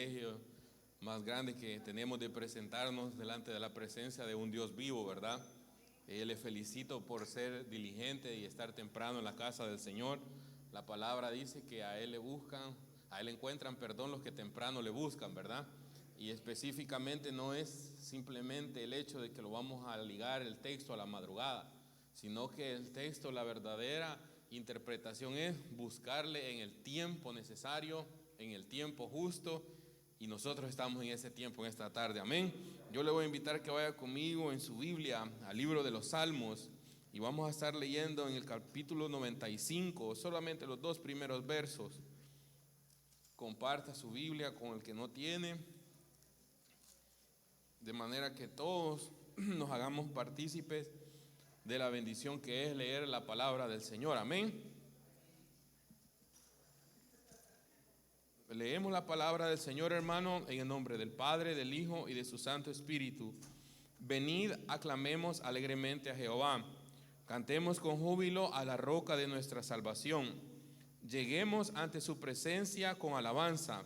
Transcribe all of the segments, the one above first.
privilegio más grande que tenemos de presentarnos delante de la presencia de un Dios vivo, ¿verdad? Le felicito por ser diligente y estar temprano en la casa del Señor. La palabra dice que a Él encuentran perdón los que temprano le buscan, ¿verdad? Y específicamente no es simplemente el hecho de que lo vamos a ligar el texto a la madrugada, sino que el texto, la verdadera interpretación es buscarle en el tiempo necesario, en el tiempo justo, y nosotros estamos en ese tiempo en esta tarde, amén. Yo le voy a invitar que vaya conmigo en su Biblia al libro de los Salmos, y vamos a estar leyendo en el capítulo 95, solamente los 2 primeros versos. Comparta su Biblia con el que no tiene, de manera que todos nos hagamos partícipes de la bendición que es leer la palabra del Señor, amén. Leemos la palabra del Señor, hermano, en el nombre del Padre, del Hijo y de su Santo Espíritu. Venid, aclamemos alegremente a Jehová, cantemos con júbilo a la roca de nuestra salvación. Lleguemos ante su presencia con alabanza,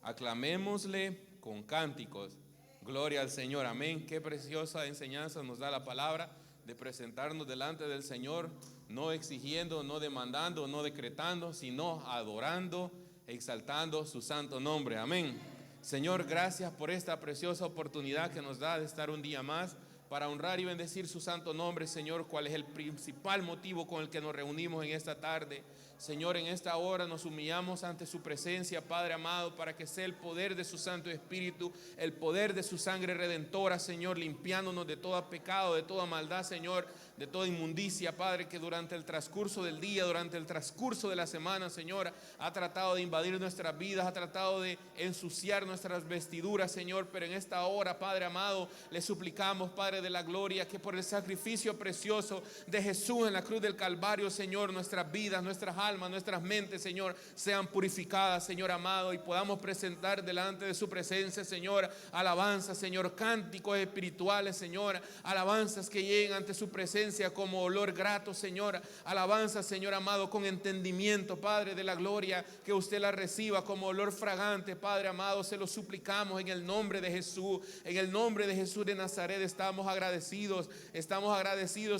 aclamémosle con cánticos. Gloria al Señor, amén. Qué preciosa enseñanza nos da la palabra de presentarnos delante del Señor, no exigiendo, no demandando, no decretando, sino adorando, exaltando su santo nombre, amén. Señor, gracias por esta preciosa oportunidad que nos da de estar un día más para honrar y bendecir su santo nombre, Señor. ¿Cuál es el principal motivo con el que nos reunimos en esta tarde? Señor, en esta hora nos humillamos ante su presencia, Padre amado, para que sea el poder de su Santo Espíritu, el poder de su sangre redentora, Señor, limpiándonos de todo pecado, de toda maldad, Señor, de toda inmundicia, Padre, que durante el transcurso del día, durante el transcurso de la semana, Señor, ha tratado de invadir nuestras vidas, ha tratado de ensuciar nuestras vestiduras, Señor. Pero en esta hora, Padre amado, le suplicamos, Padre de la gloria, que por el sacrificio precioso de Jesús en la cruz del Calvario, Señor, nuestras vidas, nuestras almas, nuestras mentes, Señor, sean purificadas, Señor amado, y podamos presentar delante de su presencia, Señor, alabanzas, Señor, cánticos espirituales, Señor, alabanzas que lleguen ante su presencia como olor grato, Señor, alabanzas, Señor amado, con entendimiento, Padre de la gloria, que usted la reciba como olor fragante, Padre amado. Se lo suplicamos en el nombre de Jesús, en el nombre de Jesús de Nazaret. Estamos agradecidos,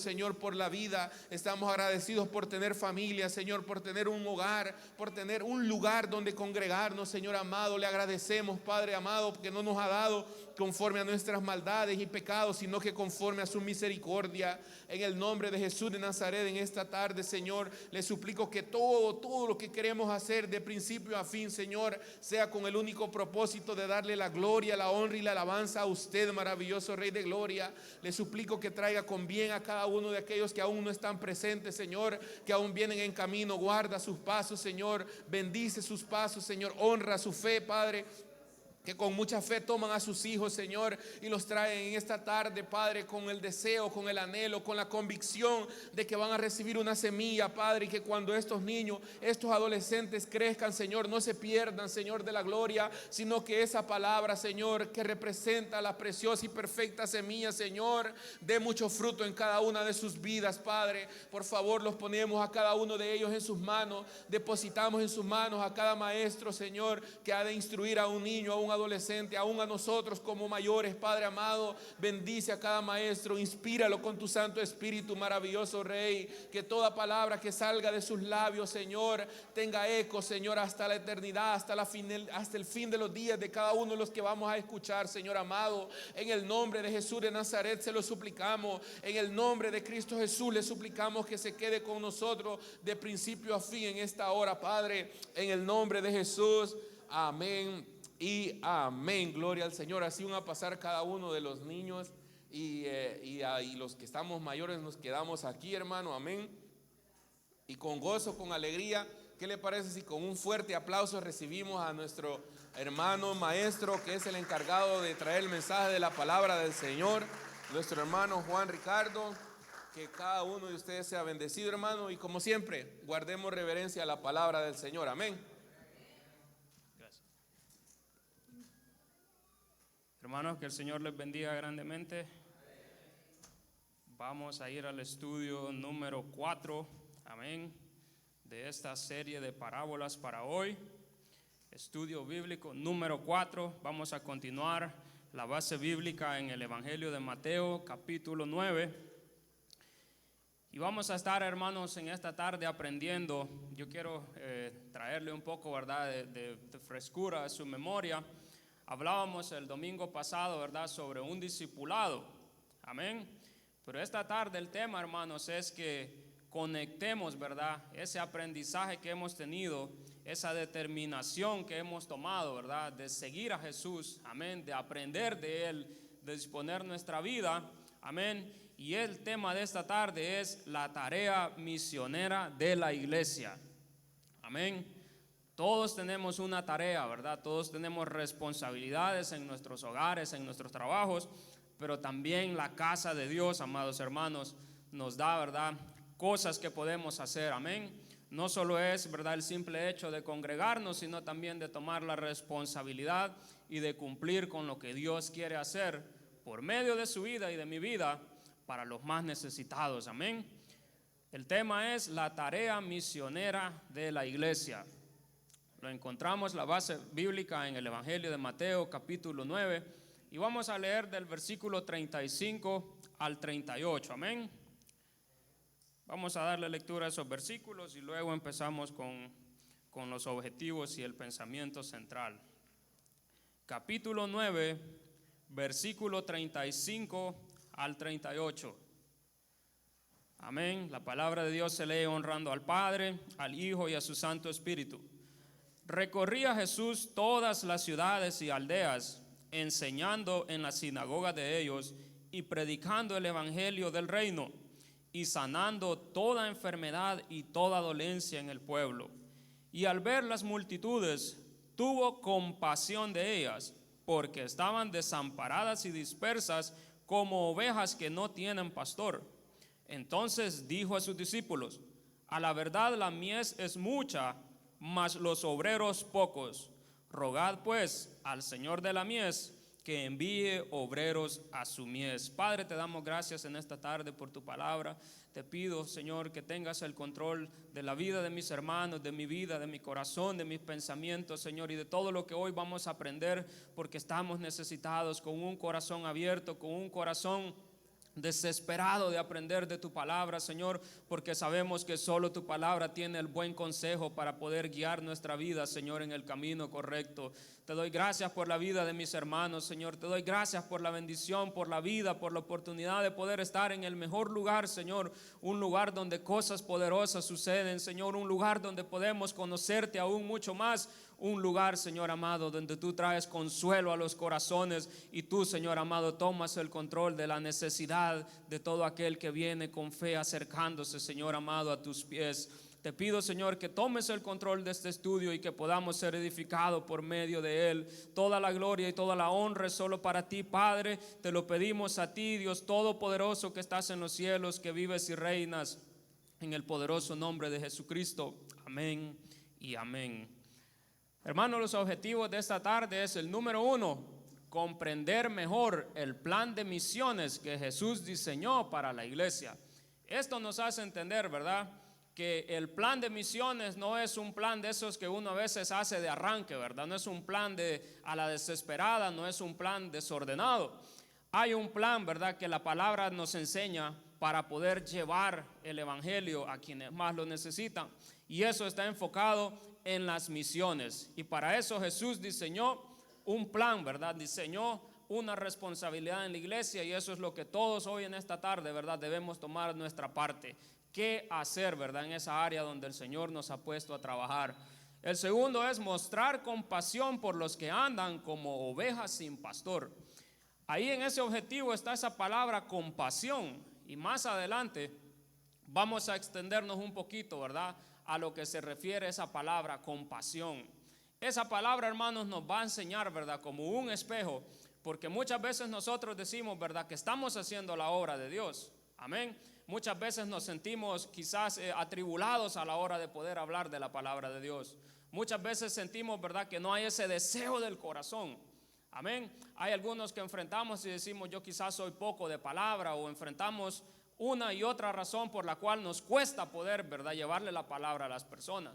Señor, por la vida, estamos agradecidos por tener familia, Señor, por tener un hogar, por tener un lugar donde congregarnos, Señor amado. Le agradecemos, Padre amado, porque no nos ha dado conforme a nuestras maldades y pecados, sino que conforme a su misericordia. En el nombre de Jesús de Nazaret, en esta tarde, Señor, le suplico que todo lo que queremos hacer de principio a fin, Señor, sea con el único propósito de darle la gloria, la honra y la alabanza a usted, maravilloso Rey de gloria. Le suplico que traiga con bien a cada uno de aquellos que aún no están presentes, Señor, que aún vienen en camino. Guarda sus pasos, Señor, bendice sus pasos, Señor, honra su fe, Padre, que con mucha fe toman a sus hijos, Señor, y los traen en esta tarde, Padre, con el deseo, con el anhelo, con la convicción de que van a recibir una semilla, Padre, y que cuando estos niños, estos adolescentes crezcan, Señor, no se pierdan, Señor de la gloria, sino que esa palabra, Señor, que representa la preciosa y perfecta semilla, Señor, dé mucho fruto en cada una de sus vidas, Padre. Por favor, los ponemos a cada uno de ellos en sus manos, depositamos en sus manos a cada maestro, Señor, que ha de instruir a un niño, a un adolescente, aún a nosotros como mayores, Padre amado. Bendice a cada maestro, inspíralo con tu Santo Espíritu, maravilloso Rey, que toda palabra que salga de sus labios, Señor, tenga eco, Señor, hasta la eternidad, hasta el fin de los días de cada uno de los que vamos a escuchar, Señor amado. En el nombre de Jesús de Nazaret se lo suplicamos, en el nombre de Cristo Jesús le suplicamos que se quede con nosotros de principio a fin en esta hora, Padre, en el nombre de Jesús, amén y amén. Gloria al Señor. Así van a pasar cada uno de los niños y los que estamos mayores nos quedamos aquí, hermano, amén. Y con gozo, con alegría, ¿qué le parece si con un fuerte aplauso recibimos a nuestro hermano maestro, que es el encargado de traer el mensaje de la palabra del Señor, nuestro hermano Juan Ricardo? Que cada uno de ustedes sea bendecido, hermano, y como siempre, guardemos reverencia a la palabra del Señor, amén. Hermanos, que el Señor les bendiga grandemente. Vamos a ir al estudio número 4, amén, de esta serie de parábolas para hoy. estudio bíblico número 4. Vamos a continuar la base bíblica en el Evangelio de Mateo, capítulo 9. Y vamos a estar, hermanos, en esta tarde aprendiendo. Yo quiero traerle un poco, ¿verdad?, de frescura a su memoria. Hablábamos el domingo pasado, ¿verdad?, sobre un discipulado. Amén. Pero esta tarde el tema, hermanos, es que conectemos, ¿verdad?, ese aprendizaje que hemos tenido, esa determinación que hemos tomado, ¿verdad?, de seguir a Jesús, amén, de aprender de Él, de disponer nuestra vida, amén. Y el tema de esta tarde es la tarea misionera de la iglesia, amén. Todos tenemos una tarea, ¿verdad? Todos tenemos responsabilidades en nuestros hogares, en nuestros trabajos, pero también la casa de Dios, amados hermanos, nos da, ¿verdad?, cosas que podemos hacer, amén. No solo es, ¿verdad?, el simple hecho de congregarnos, sino también de tomar la responsabilidad y de cumplir con lo que Dios quiere hacer por medio de su vida y de mi vida para los más necesitados, amén. El tema es la tarea misionera de la iglesia. Lo encontramos, la base bíblica, en el Evangelio de Mateo, capítulo 9, y vamos a leer del versículo 35 al 38, amén. Vamos a darle lectura a esos versículos y luego empezamos con los objetivos y el pensamiento central. Capítulo 9, versículo 35 al 38. Amén. La palabra de Dios se lee honrando al Padre, al Hijo y a su Santo Espíritu. Recorría Jesús todas las ciudades y aldeas, enseñando en las sinagogas de ellos y predicando el evangelio del reino, y sanando toda enfermedad y toda dolencia en el pueblo. Y al ver las multitudes, tuvo compasión de ellas, porque estaban desamparadas y dispersas como ovejas que no tienen pastor. Entonces dijo a sus discípulos: a la verdad la mies es mucha, mas los obreros pocos. Rogad pues al Señor de la mies que envíe obreros a su mies. Padre, te damos gracias en esta tarde por tu palabra. Te pido, Señor, que tengas el control de la vida de mis hermanos, de mi vida, de mi corazón, de mis pensamientos, Señor, y de todo lo que hoy vamos a aprender, porque estamos necesitados, con un corazón abierto, con un corazón desesperado de aprender de tu palabra, Señor, porque sabemos que solo tu palabra tiene el buen consejo para poder guiar nuestra vida, Señor, en el camino correcto. Te doy gracias por la vida de mis hermanos, Señor. Te doy gracias por la bendición, por la vida, por la oportunidad de poder estar en el mejor lugar, Señor. Un lugar donde cosas poderosas suceden, Señor. Un lugar donde podemos conocerte aún mucho más. Un lugar, Señor amado, donde tú traes consuelo a los corazones y tú, Señor amado, tomas el control de la necesidad de todo aquel que viene con fe acercándose, Señor amado, a tus pies. Te pido, Señor, que tomes el control de este estudio y que podamos ser edificados por medio de él. Toda la gloria y toda la honra es solo para ti, Padre. Te lo pedimos a ti, Dios Todopoderoso, que estás en los cielos, que vives y reinas, en el poderoso nombre de Jesucristo. Amén y amén. Hermanos, los objetivos de esta tarde es el número 1, comprender mejor el plan de misiones que Jesús diseñó para la iglesia. Esto nos hace entender, ¿verdad?, que el plan de misiones no es un plan de esos que uno a veces hace de arranque, ¿verdad? No es un plan a la desesperada, no es un plan desordenado. Hay un plan, ¿verdad?, que la palabra nos enseña para poder llevar el evangelio a quienes más lo necesitan. Y eso está enfocado en las misiones. Y para eso Jesús diseñó un plan, ¿verdad? Diseñó una responsabilidad en la iglesia, y eso es lo que todos hoy en esta tarde, ¿verdad?, debemos tomar nuestra parte. ¿Qué hacer, verdad?, en esa área donde el Señor nos ha puesto a trabajar. El segundo es mostrar compasión por los que andan como ovejas sin pastor. Ahí en ese objetivo está esa palabra compasión, y más adelante vamos a extendernos un poquito, ¿verdad?, a lo que se refiere a esa palabra compasión. Esa palabra, hermanos, nos va a enseñar, ¿verdad?, como un espejo, porque muchas veces nosotros decimos, ¿verdad?, que estamos haciendo la obra de Dios. Amén. Muchas veces nos sentimos quizás atribulados a la hora de poder hablar de la palabra de Dios. Muchas veces sentimos, ¿verdad?, que no hay ese deseo del corazón. Amén. Hay algunos que enfrentamos y decimos: yo quizás soy poco de palabra, o enfrentamos una y otra razón por la cual nos cuesta poder, ¿verdad?, llevarle la palabra a las personas.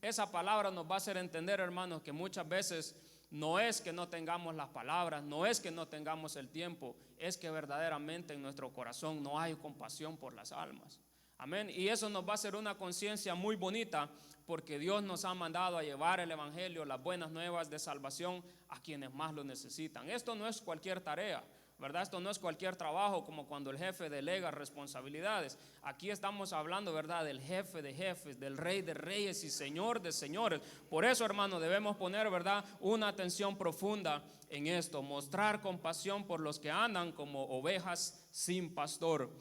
esa palabra nos va a hacer entender, hermanos, que muchas veces no es que no tengamos las palabras, no es que no tengamos el tiempo, es que verdaderamente en nuestro corazón no hay compasión por las almas. Amén. Y eso nos va a hacer una conciencia muy bonita, porque Dios nos ha mandado a llevar el evangelio, las buenas nuevas de salvación a quienes más lo necesitan. Esto no es cualquier tarea, ¿verdad? Esto no es cualquier trabajo como cuando el jefe delega responsabilidades. Aquí estamos hablando, ¿verdad?, del jefe de jefes, del rey de reyes y señor de señores. Por eso, hermano, debemos poner, ¿verdad?, una atención profunda en esto, mostrar compasión por los que andan como ovejas sin pastor.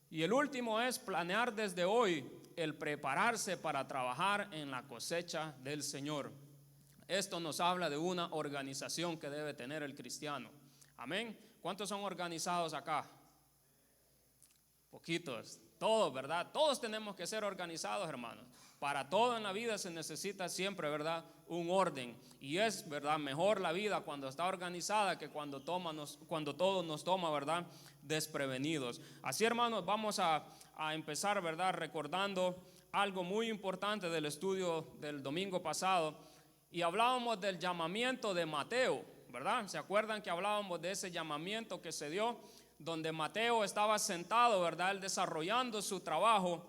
Y el último es planear desde hoy el prepararse para trabajar en la cosecha del Señor. Esto nos habla de una organización que debe tener el cristiano. Amén. ¿Cuántos son organizados acá? Poquitos. Todos, ¿verdad? Todos tenemos que ser organizados, hermanos. Para todo en la vida se necesita siempre, ¿verdad?, un orden. Y es, ¿verdad?, mejor la vida cuando está organizada que cuando todo nos toma, ¿verdad?, desprevenidos. Así, hermanos, vamos a empezar, ¿verdad?, recordando algo muy importante del estudio del domingo pasado. Y hablábamos del llamamiento de Mateo, ¿verdad? ¿Se acuerdan que hablábamos de ese llamamiento que se dio, donde Mateo estaba sentado, ¿verdad?, él desarrollando su trabajo,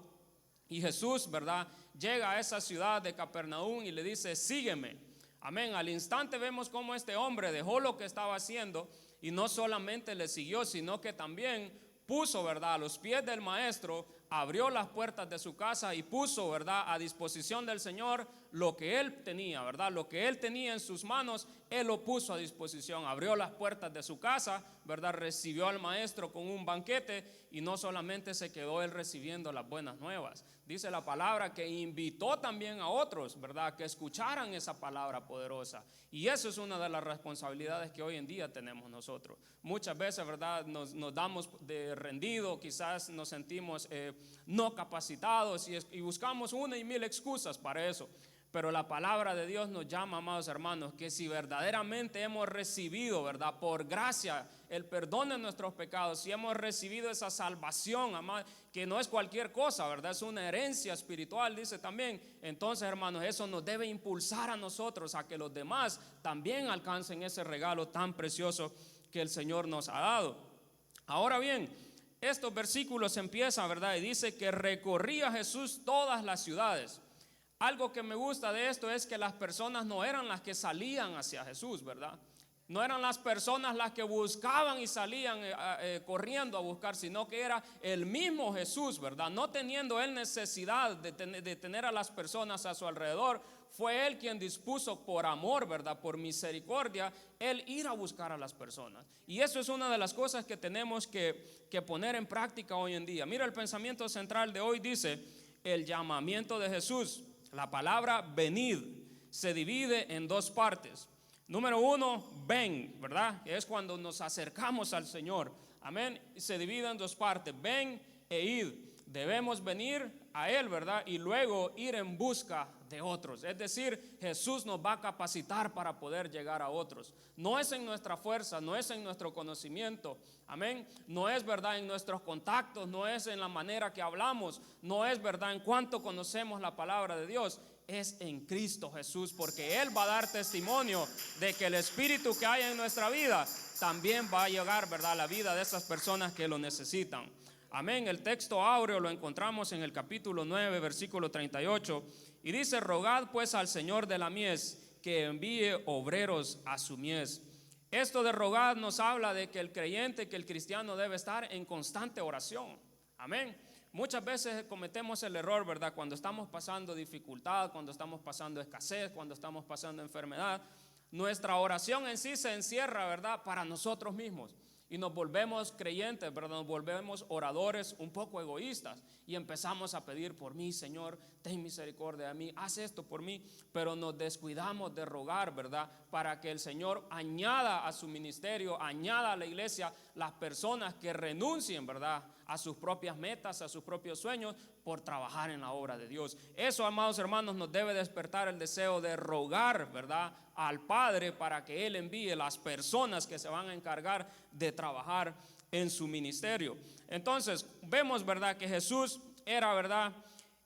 y Jesús, ¿verdad?, llega a esa ciudad de Capernaum y le dice: sígueme. Amén. Al instante vemos cómo este hombre dejó lo que estaba haciendo y no solamente le siguió, sino que también puso, ¿verdad?, a los pies del maestro, abrió las puertas de su casa y puso, ¿verdad?, a disposición del Señor lo que él tenía, ¿verdad? Lo que él tenía en sus manos, él lo puso a disposición. Abrió las puertas de su casa, ¿verdad? Recibió al maestro con un banquete, y no solamente se quedó él recibiendo las buenas nuevas. Dice la palabra que invitó también a otros, ¿verdad?, que escucharan esa palabra poderosa. Y eso es una de las responsabilidades que hoy en día tenemos nosotros. Muchas veces, ¿verdad?, nos damos de rendido, quizás nos sentimos no capacitados y buscamos una y mil excusas para eso. Pero la palabra de Dios nos llama, amados hermanos, que si verdaderamente hemos recibido, ¿verdad?, por gracia el perdón de nuestros pecados, si hemos recibido esa salvación, que no es cualquier cosa, ¿verdad?, es una herencia espiritual, dice también. Entonces, hermanos, eso nos debe impulsar a nosotros a que los demás también alcancen ese regalo tan precioso que el Señor nos ha dado. Ahora bien, estos versículos empiezan, ¿verdad?, y dice que recorría Jesús todas las ciudades. Algo que me gusta de esto es que las personas no eran las que salían hacia Jesús, ¿verdad? No eran las personas las que buscaban y salían corriendo a buscar, sino que era el mismo Jesús, ¿verdad? No teniendo él necesidad de tener a las personas a su alrededor, fue él quien dispuso por amor, ¿verdad?, por misericordia, él ir a buscar a las personas. Y eso es una de las cosas que tenemos que poner en práctica hoy en día. Mira, el pensamiento central de hoy dice: el llamamiento de Jesús. La palabra venid se divide en dos partes. Número uno, ven, ¿verdad?, que es cuando nos acercamos al Señor. Amén. Se divide en dos partes, ven e id. Debemos venir a Él, ¿verdad?, y luego ir en busca de otros. Es decir, Jesús nos va a capacitar para poder llegar a otros. No es en nuestra fuerza, no es en nuestro conocimiento, amén. No es, ¿verdad?, en nuestros contactos, no es en la manera que hablamos, no es, ¿verdad?, en cuánto conocemos la palabra de Dios. Es en Cristo Jesús, porque Él va a dar testimonio de que el Espíritu que hay en nuestra vida también va a llegar, ¿verdad?, a la vida de esas personas que lo necesitan. Amén. El texto áureo lo encontramos en el capítulo 9, versículo 38, y dice: rogad pues al Señor de la mies que envíe obreros a su mies. Esto de rogar nos habla de que el creyente, que el cristiano debe estar en constante oración. Amén. Muchas veces cometemos el error, ¿verdad?, cuando estamos pasando dificultad, cuando estamos pasando escasez, cuando estamos pasando enfermedad, nuestra oración en sí se encierra, ¿verdad?, para nosotros mismos. Y nos volvemos creyentes, ¿verdad?, nos volvemos oradores un poco egoístas y empezamos a pedir: por mí, Señor, ten misericordia de mí, haz esto por mí. Pero nos descuidamos de rogar, ¿verdad?, para que el Señor añada a su ministerio, añada a la iglesia las personas que renuncien, ¿verdad?, a sus propias metas, a sus propios sueños, por trabajar en la obra de Dios. Eso, amados hermanos, nos debe despertar el deseo de rogar, ¿verdad?, al Padre para que Él envíe las personas que se van a encargar de trabajar en su ministerio. Entonces vemos, ¿verdad?, que Jesús era, ¿verdad?,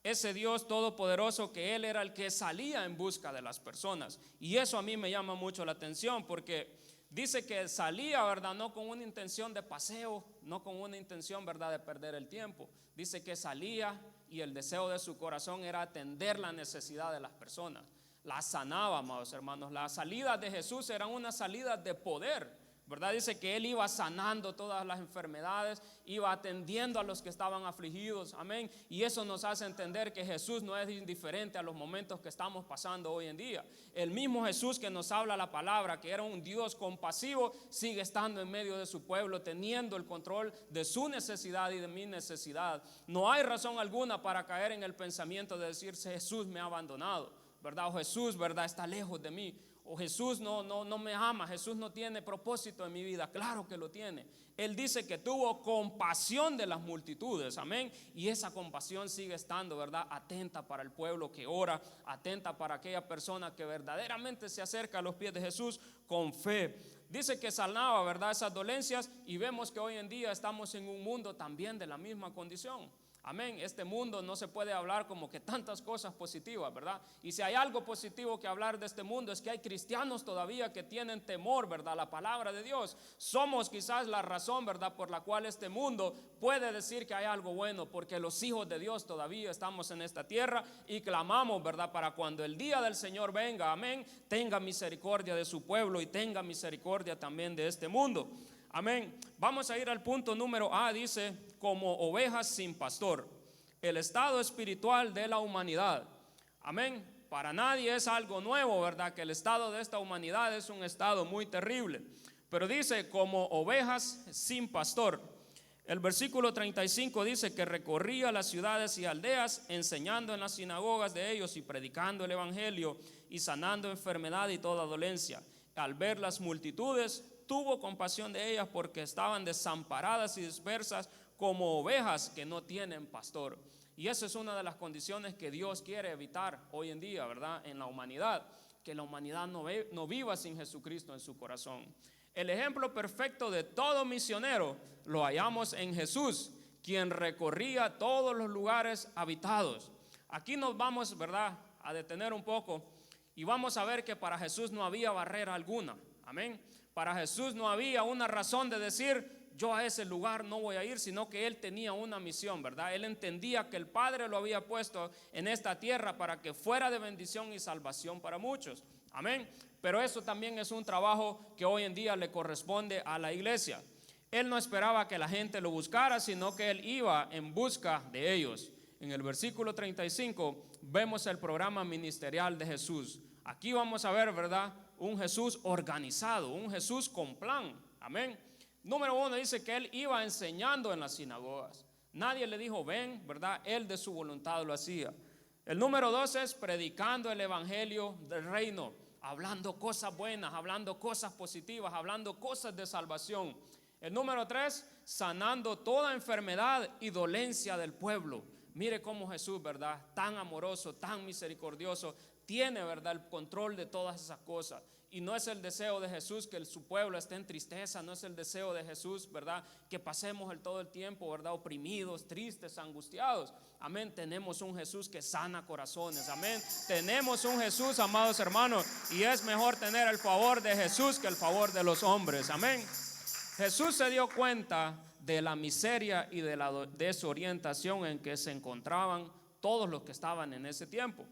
ese Dios todopoderoso, que Él era el que salía en busca de las personas. Y eso a mí me llama mucho la atención, porque dice que salía, ¿verdad? No con una intención de paseo, no con una intención, ¿verdad?, de perder el tiempo. Dice que salía y el deseo de su corazón era atender la necesidad de las personas. La sanaba, amados hermanos. Las salidas de Jesús eran unas salidas de poder, ¿verdad? Dice que Él iba sanando todas las enfermedades, iba atendiendo a los que estaban afligidos, amén. Y eso nos hace entender que Jesús no es indiferente a los momentos que estamos pasando hoy en día. El mismo Jesús que nos habla la palabra, que era un Dios compasivo, sigue estando en medio de su pueblo, teniendo el control de su necesidad y de mi necesidad. No hay razón alguna para caer en el pensamiento de decirse: Jesús me ha abandonado, ¿verdad? O Jesús, ¿verdad?, está lejos de mí. O Jesús no me ama, Jesús no tiene propósito en mi vida. Claro que lo tiene. Él dice que tuvo compasión de las multitudes, amén. Y esa compasión sigue estando, ¿verdad?, atenta para el pueblo que ora, atenta para aquella persona que verdaderamente se acerca a los pies de Jesús con fe. Dice que sanaba, ¿verdad?, esas dolencias, y vemos que hoy en día estamos en un mundo también de la misma condición. Amén. Este mundo no se puede hablar como que tantas cosas positivas, ¿verdad? Y si hay algo positivo que hablar de este mundo, es que hay cristianos todavía que tienen temor, ¿verdad?, a la palabra de Dios. Somos quizás la razón, ¿verdad?, por la cual este mundo puede decir que hay algo bueno, porque los hijos de Dios todavía estamos en esta tierra y clamamos, ¿verdad?, para cuando el día del Señor venga, amén, tenga misericordia de su pueblo y tenga misericordia también de este mundo. Amén. Vamos a ir al punto número A. Dice: como ovejas sin pastor, el estado espiritual de la humanidad. Amén. Para nadie es algo nuevo, ¿verdad?, que el estado de esta humanidad es un estado muy terrible. Pero dice: como ovejas sin pastor. El versículo 35 dice que recorría las ciudades y aldeas, enseñando en las sinagogas de ellos y predicando el evangelio y sanando enfermedad y toda dolencia. Al ver las multitudes, tuvo compasión de ellas, porque estaban desamparadas y dispersas como ovejas que no tienen pastor. Y esa es una de las condiciones que Dios quiere evitar hoy en día, ¿verdad?, en la humanidad, que la humanidad no viva sin Jesucristo en su corazón. El ejemplo perfecto de todo misionero lo hallamos en Jesús, quien recorría todos los lugares habitados. Aquí nos vamos, ¿verdad?, a detener un poco y vamos a ver que para Jesús no había barrera alguna. Amén. Para Jesús no había una razón de decir: yo a ese lugar no voy a ir, sino que Él tenía una misión, ¿verdad? Él entendía que el Padre lo había puesto en esta tierra para que fuera de bendición y salvación para muchos. Amén. Pero eso también es un trabajo que hoy en día le corresponde a la iglesia. Él no esperaba que la gente lo buscara, sino que Él iba en busca de ellos. En el versículo 35 vemos el programa ministerial de Jesús. Aquí vamos a ver, ¿verdad?, un Jesús organizado, un Jesús con plan. Amén. Número 1 dice que Él iba enseñando en las sinagogas. Nadie le dijo ven, ¿verdad? Él de su voluntad lo hacía. El número 2 es predicando el evangelio del reino, hablando cosas buenas, hablando cosas positivas, hablando cosas de salvación. El número 3, sanando toda enfermedad y dolencia del pueblo. Mire cómo Jesús, ¿verdad?, tan amoroso, tan misericordioso, tiene, ¿verdad?, el control de todas esas cosas. Y no es el deseo de Jesús que su pueblo esté en tristeza, no es el deseo de Jesús, ¿verdad?, que pasemos todo el tiempo, ¿verdad?, oprimidos, tristes, angustiados. Amén. Tenemos un Jesús que sana corazones. Amén. Tenemos un Jesús, amados hermanos, y es mejor tener el favor de Jesús que el favor de los hombres. Amén. Jesús se dio cuenta de la miseria y de la desorientación en que se encontraban todos los que estaban en ese tiempo.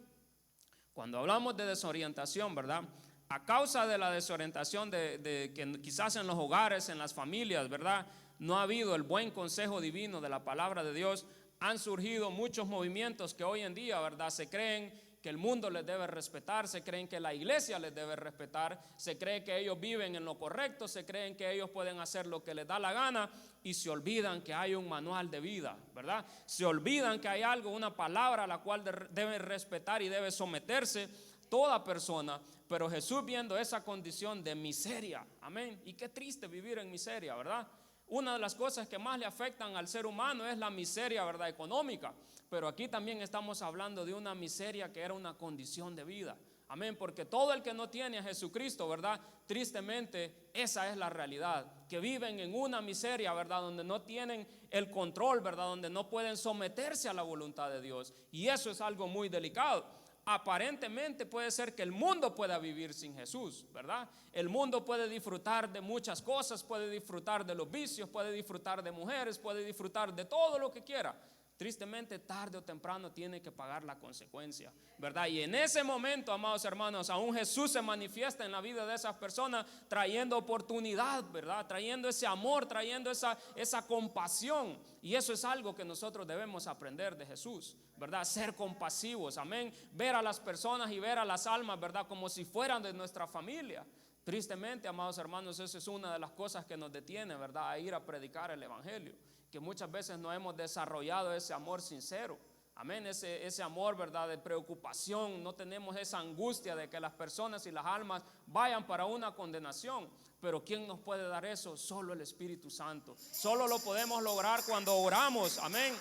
Cuando hablamos de desorientación, ¿verdad?, a causa de la desorientación de que quizás en los hogares, en las familias, ¿verdad?, no ha habido el buen consejo divino de la palabra de Dios, han surgido muchos movimientos que hoy en día, ¿verdad?, se creen que el mundo les debe respetar, se creen que la iglesia les debe respetar, se cree que ellos viven en lo correcto, se creen que ellos pueden hacer lo que les da la gana y se olvidan que hay un manual de vida, ¿verdad? Se olvidan que hay algo, una palabra a la cual debe respetar y debe someterse toda persona. Pero Jesús, viendo esa condición de miseria, amén, y qué triste vivir en miseria, ¿verdad? Una de las cosas que más le afectan al ser humano es la miseria, ¿verdad?, económica. Pero aquí también estamos hablando de una miseria que era una condición de vida. Amén, porque todo el que no tiene a Jesucristo, ¿verdad? Tristemente, esa es la realidad, que viven en una miseria, ¿verdad? Donde no tienen el control, ¿verdad? Donde no pueden someterse a la voluntad de Dios. Y eso es algo muy delicado. Aparentemente puede ser que el mundo pueda vivir sin Jesús, ¿verdad? El mundo puede disfrutar de muchas cosas, puede disfrutar de los vicios, puede disfrutar de mujeres, puede disfrutar de todo lo que quiera. Tristemente, tarde o temprano tiene que pagar la consecuencia, ¿verdad? Y en ese momento, amados hermanos, aún Jesús se manifiesta en la vida de esas personas trayendo oportunidad, ¿verdad? Trayendo ese amor, trayendo esa compasión. Y eso es algo que nosotros debemos aprender de Jesús, ¿verdad? Ser compasivos, amén. Ver a las personas y ver a las almas, ¿verdad? Como si fueran de nuestra familia. Tristemente, amados hermanos, eso es una de las cosas que nos detiene, ¿verdad? A ir a predicar el evangelio, que muchas veces no hemos desarrollado ese amor sincero, amén, ese amor, ¿verdad? De preocupación, no tenemos esa angustia de que las personas y las almas vayan para una condenación. Pero ¿quién nos puede dar eso? Solo el Espíritu Santo. Solo lo podemos lograr cuando oramos, amén,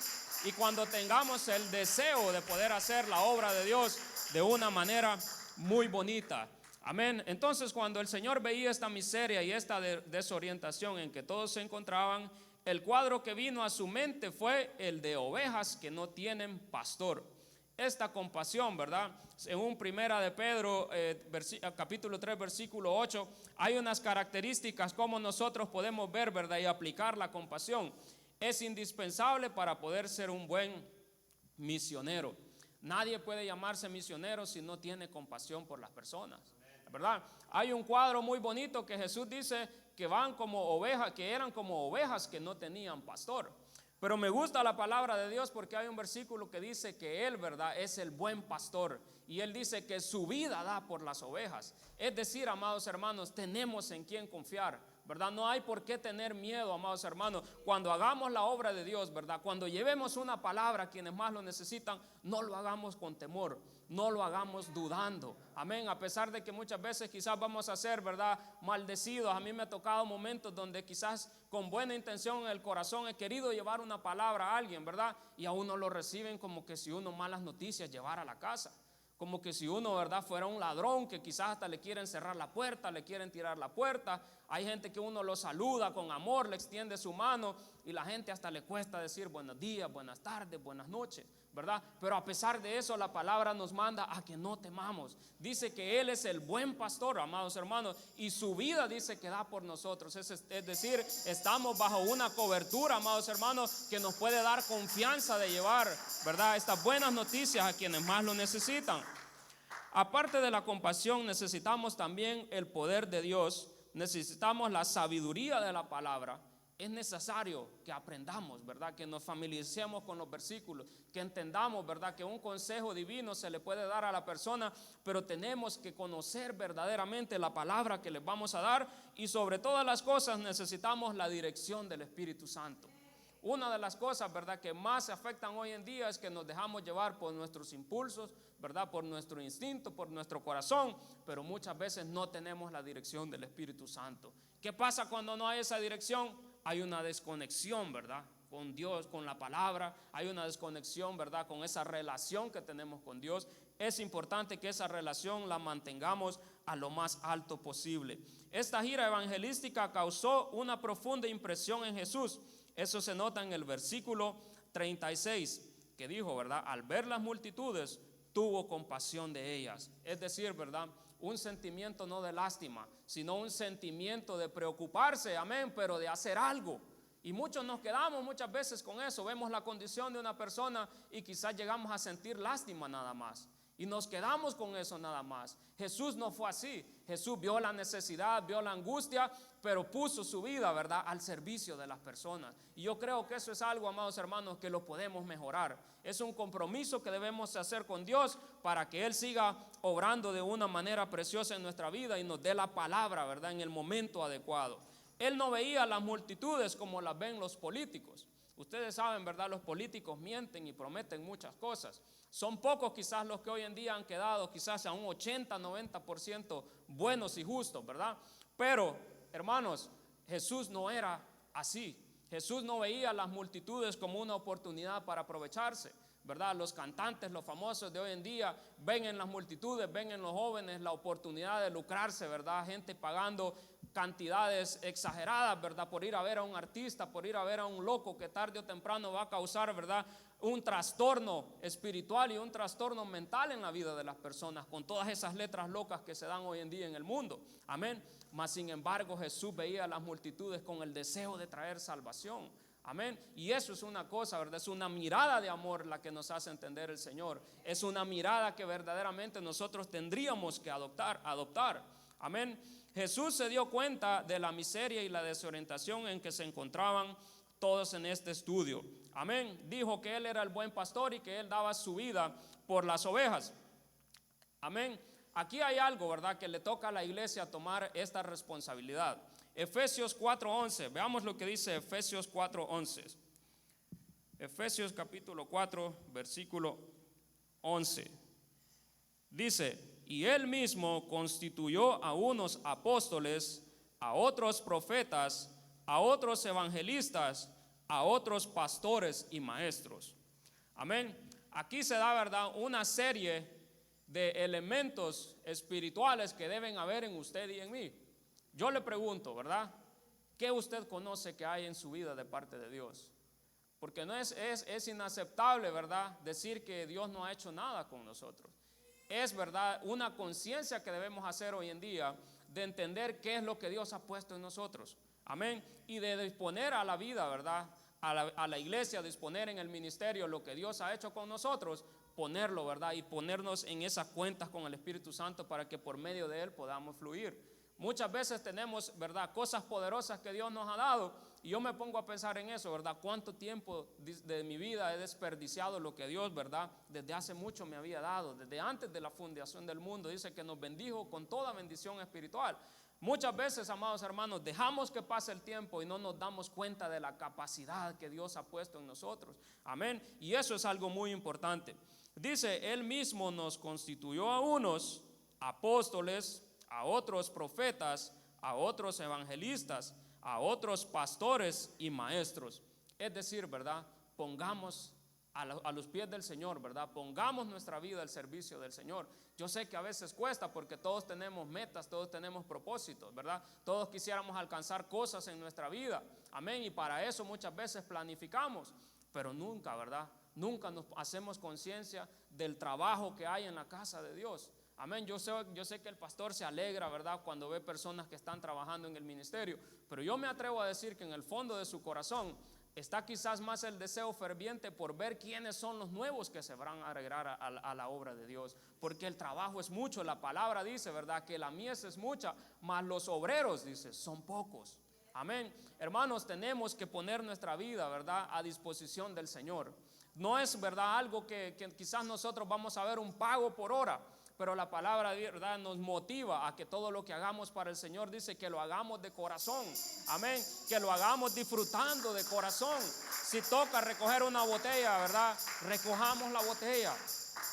y cuando tengamos el deseo de poder hacer la obra de Dios de una manera muy bonita. Amén. Entonces, cuando el Señor veía esta miseria y esta desorientación en que todos se encontraban, el cuadro que vino a su mente fue el de ovejas que no tienen pastor. Esta compasión, ¿verdad? Según Primera de Pedro, capítulo 3, versículo 8, hay unas características como nosotros podemos ver, ¿verdad? Y aplicar la compasión. Es indispensable para poder ser un buen misionero. Nadie puede llamarse misionero si no tiene compasión por las personas, ¿verdad? Hay un cuadro muy bonito que Jesús dice que van como ovejas, que eran como ovejas que no tenían pastor. Pero me gusta la palabra de Dios porque hay un versículo que dice que Él, ¿verdad?, es el buen pastor. Y Él dice que su vida da por las ovejas. Es decir, amados hermanos, tenemos en quién confiar, ¿verdad? No hay por qué tener miedo, amados hermanos. Cuando hagamos la obra de Dios, ¿verdad? Cuando llevemos una palabra a quienes más lo necesitan, no lo hagamos con temor, no lo hagamos dudando. Amén. A pesar de que muchas veces quizás vamos a ser, ¿verdad?, maldecidos. A mí me ha tocado momentos donde quizás con buena intención en el corazón he querido llevar una palabra a alguien, ¿verdad? Y a uno lo reciben como que si uno malas noticias llevara a la casa. Como que si uno, ¿verdad?, fuera un ladrón que quizás hasta le quieren cerrar la puerta, le quieren tirar la puerta. Hay gente que uno lo saluda con amor, le extiende su mano y la gente hasta le cuesta decir buenos días, buenas tardes, buenas noches, ¿verdad? Pero a pesar de eso la palabra nos manda a que no temamos. Dice que Él es el buen pastor, amados hermanos, y su vida dice que da por nosotros. Es decir, estamos bajo una cobertura, amados hermanos, que nos puede dar confianza de llevar, ¿verdad?, estas buenas noticias a quienes más lo necesitan. Aparte de la compasión, necesitamos también el poder de Dios, necesitamos la sabiduría de la palabra. Es necesario que aprendamos, ¿verdad?, que nos familiaricemos con los versículos, que entendamos, ¿verdad?, que un consejo divino se le puede dar a la persona, pero tenemos que conocer verdaderamente la palabra que les vamos a dar, y sobre todas las cosas necesitamos la dirección del Espíritu Santo. Una de las cosas, ¿verdad?, que más se afectan hoy en día es que nos dejamos llevar por nuestros impulsos, ¿verdad?, por nuestro instinto, por nuestro corazón, pero muchas veces no tenemos la dirección del Espíritu Santo. ¿Qué pasa cuando no hay esa dirección? Hay una desconexión, ¿verdad?, con Dios, con la palabra. Hay una desconexión, ¿verdad?, con esa relación que tenemos con Dios. Es importante que esa relación la mantengamos a lo más alto posible. Esta gira evangelística causó una profunda impresión en Jesús. Eso se nota en el versículo 36, que dijo, ¿verdad?, al ver las multitudes, tuvo compasión de ellas. Es decir, ¿verdad?, un sentimiento no de lástima, sino un sentimiento de preocuparse, amén, pero de hacer algo. Y muchos nos quedamos muchas veces con eso. Vemos la condición de una persona y quizás llegamos a sentir lástima nada más. Y nos quedamos con eso nada más. Jesús no fue así. Jesús vio la necesidad, vio la angustia, pero puso su vida, ¿verdad?, al servicio de las personas. Y yo creo que eso es algo, amados hermanos, que lo podemos mejorar. Es un compromiso que debemos hacer con Dios para que Él siga obrando de una manera preciosa en nuestra vida y nos dé la palabra, ¿verdad?, en el momento adecuado. Él no veía las multitudes como las ven los políticos. Ustedes saben, ¿verdad?, los políticos mienten y prometen muchas cosas. Son pocos quizás los que hoy en día han quedado quizás a un 80-90% buenos y justos, ¿verdad? Pero, hermanos, Jesús no era así. Jesús no veía las multitudes como una oportunidad para aprovecharse, ¿verdad? Los cantantes, los famosos de hoy en día ven en las multitudes, ven en los jóvenes la oportunidad de lucrarse, ¿verdad? Gente pagando cantidades exageradas, ¿verdad? Por ir a ver a un artista, por ir a ver a un loco que tarde o temprano va a causar, ¿verdad?, un trastorno espiritual y un trastorno mental en la vida de las personas, con todas esas letras locas que se dan hoy en día en el mundo. Amén. Mas sin embargo, Jesús veía a las multitudes con el deseo de traer salvación. Amén. Y eso es una cosa, ¿verdad? Es una mirada de amor la que nos hace entender el Señor. Es una mirada que verdaderamente nosotros tendríamos que adoptar. Amén. Jesús se dio cuenta de la miseria y la desorientación en que se encontraban todos en este estudio. Amén. Dijo que Él era el buen pastor y que Él daba su vida por las ovejas. Amén. Aquí hay algo, ¿verdad?, que le toca a la iglesia tomar esta responsabilidad. Efesios 4:11, veamos lo que dice Efesios 4:11. Efesios capítulo 4, versículo 11. Dice: y Él mismo constituyó a unos apóstoles, a otros profetas, a otros evangelistas, a otros pastores y maestros. Amén. Aquí se da, ¿verdad?, una serie de elementos espirituales que deben haber en usted y en mí. Yo le pregunto, ¿verdad?, ¿qué usted conoce que hay en su vida de parte de Dios? Porque no es inaceptable, ¿verdad?, decir que Dios no ha hecho nada con nosotros. Es, ¿verdad?, una conciencia que debemos hacer hoy en día de entender qué es lo que Dios ha puesto en nosotros. Amén. Y de disponer a la vida, ¿verdad?, a la iglesia, disponer en el ministerio lo que Dios ha hecho con nosotros, ponerlo, ¿verdad?, y ponernos en esas cuentas con el Espíritu Santo para que por medio de Él podamos fluir. Muchas veces tenemos, ¿verdad?, cosas poderosas que Dios nos ha dado, y yo me pongo a pensar en eso, ¿verdad? Cuánto tiempo de mi vida he desperdiciado lo que Dios, ¿verdad?, desde hace mucho me había dado, desde antes de la fundación del mundo. Dice que nos bendijo con toda bendición espiritual. Muchas veces, amados hermanos, dejamos que pase el tiempo y no nos damos cuenta de la capacidad que Dios ha puesto en nosotros. Amén. Y eso es algo muy importante. Dice: Él mismo nos constituyó a unos apóstoles, a otros profetas, a otros evangelistas, a otros pastores y maestros. Es decir, ¿verdad?, pongamos a los pies del Señor, ¿verdad? Pongamos nuestra vida al servicio del Señor. Yo sé que a veces cuesta porque todos tenemos metas, todos tenemos propósitos, ¿verdad? Todos quisiéramos alcanzar cosas en nuestra vida. Amén. Y para eso muchas veces planificamos, pero nunca, ¿verdad?, nunca nos hacemos conciencia del trabajo que hay en la casa de Dios. Amén. Yo sé que el pastor se alegra, ¿verdad?, cuando ve personas que están trabajando en el ministerio, pero yo me atrevo a decir que en el fondo de su corazón está quizás más el deseo ferviente por ver quiénes son los nuevos que se van a agregar a la obra de Dios, porque el trabajo es mucho. La palabra dice, ¿verdad?, que la mies es mucha, mas los obreros, dice, son pocos. Amén. Hermanos, tenemos que poner nuestra vida, ¿verdad?, a disposición del Señor. No es, ¿verdad?, algo que quizás nosotros vamos a ver un pago por hora, pero la palabra, ¿verdad?, nos motiva a que todo lo que hagamos para el Señor, dice que lo hagamos de corazón. Amén. Que lo hagamos disfrutando de corazón. Si toca recoger una botella, ¿verdad?, recojamos la botella.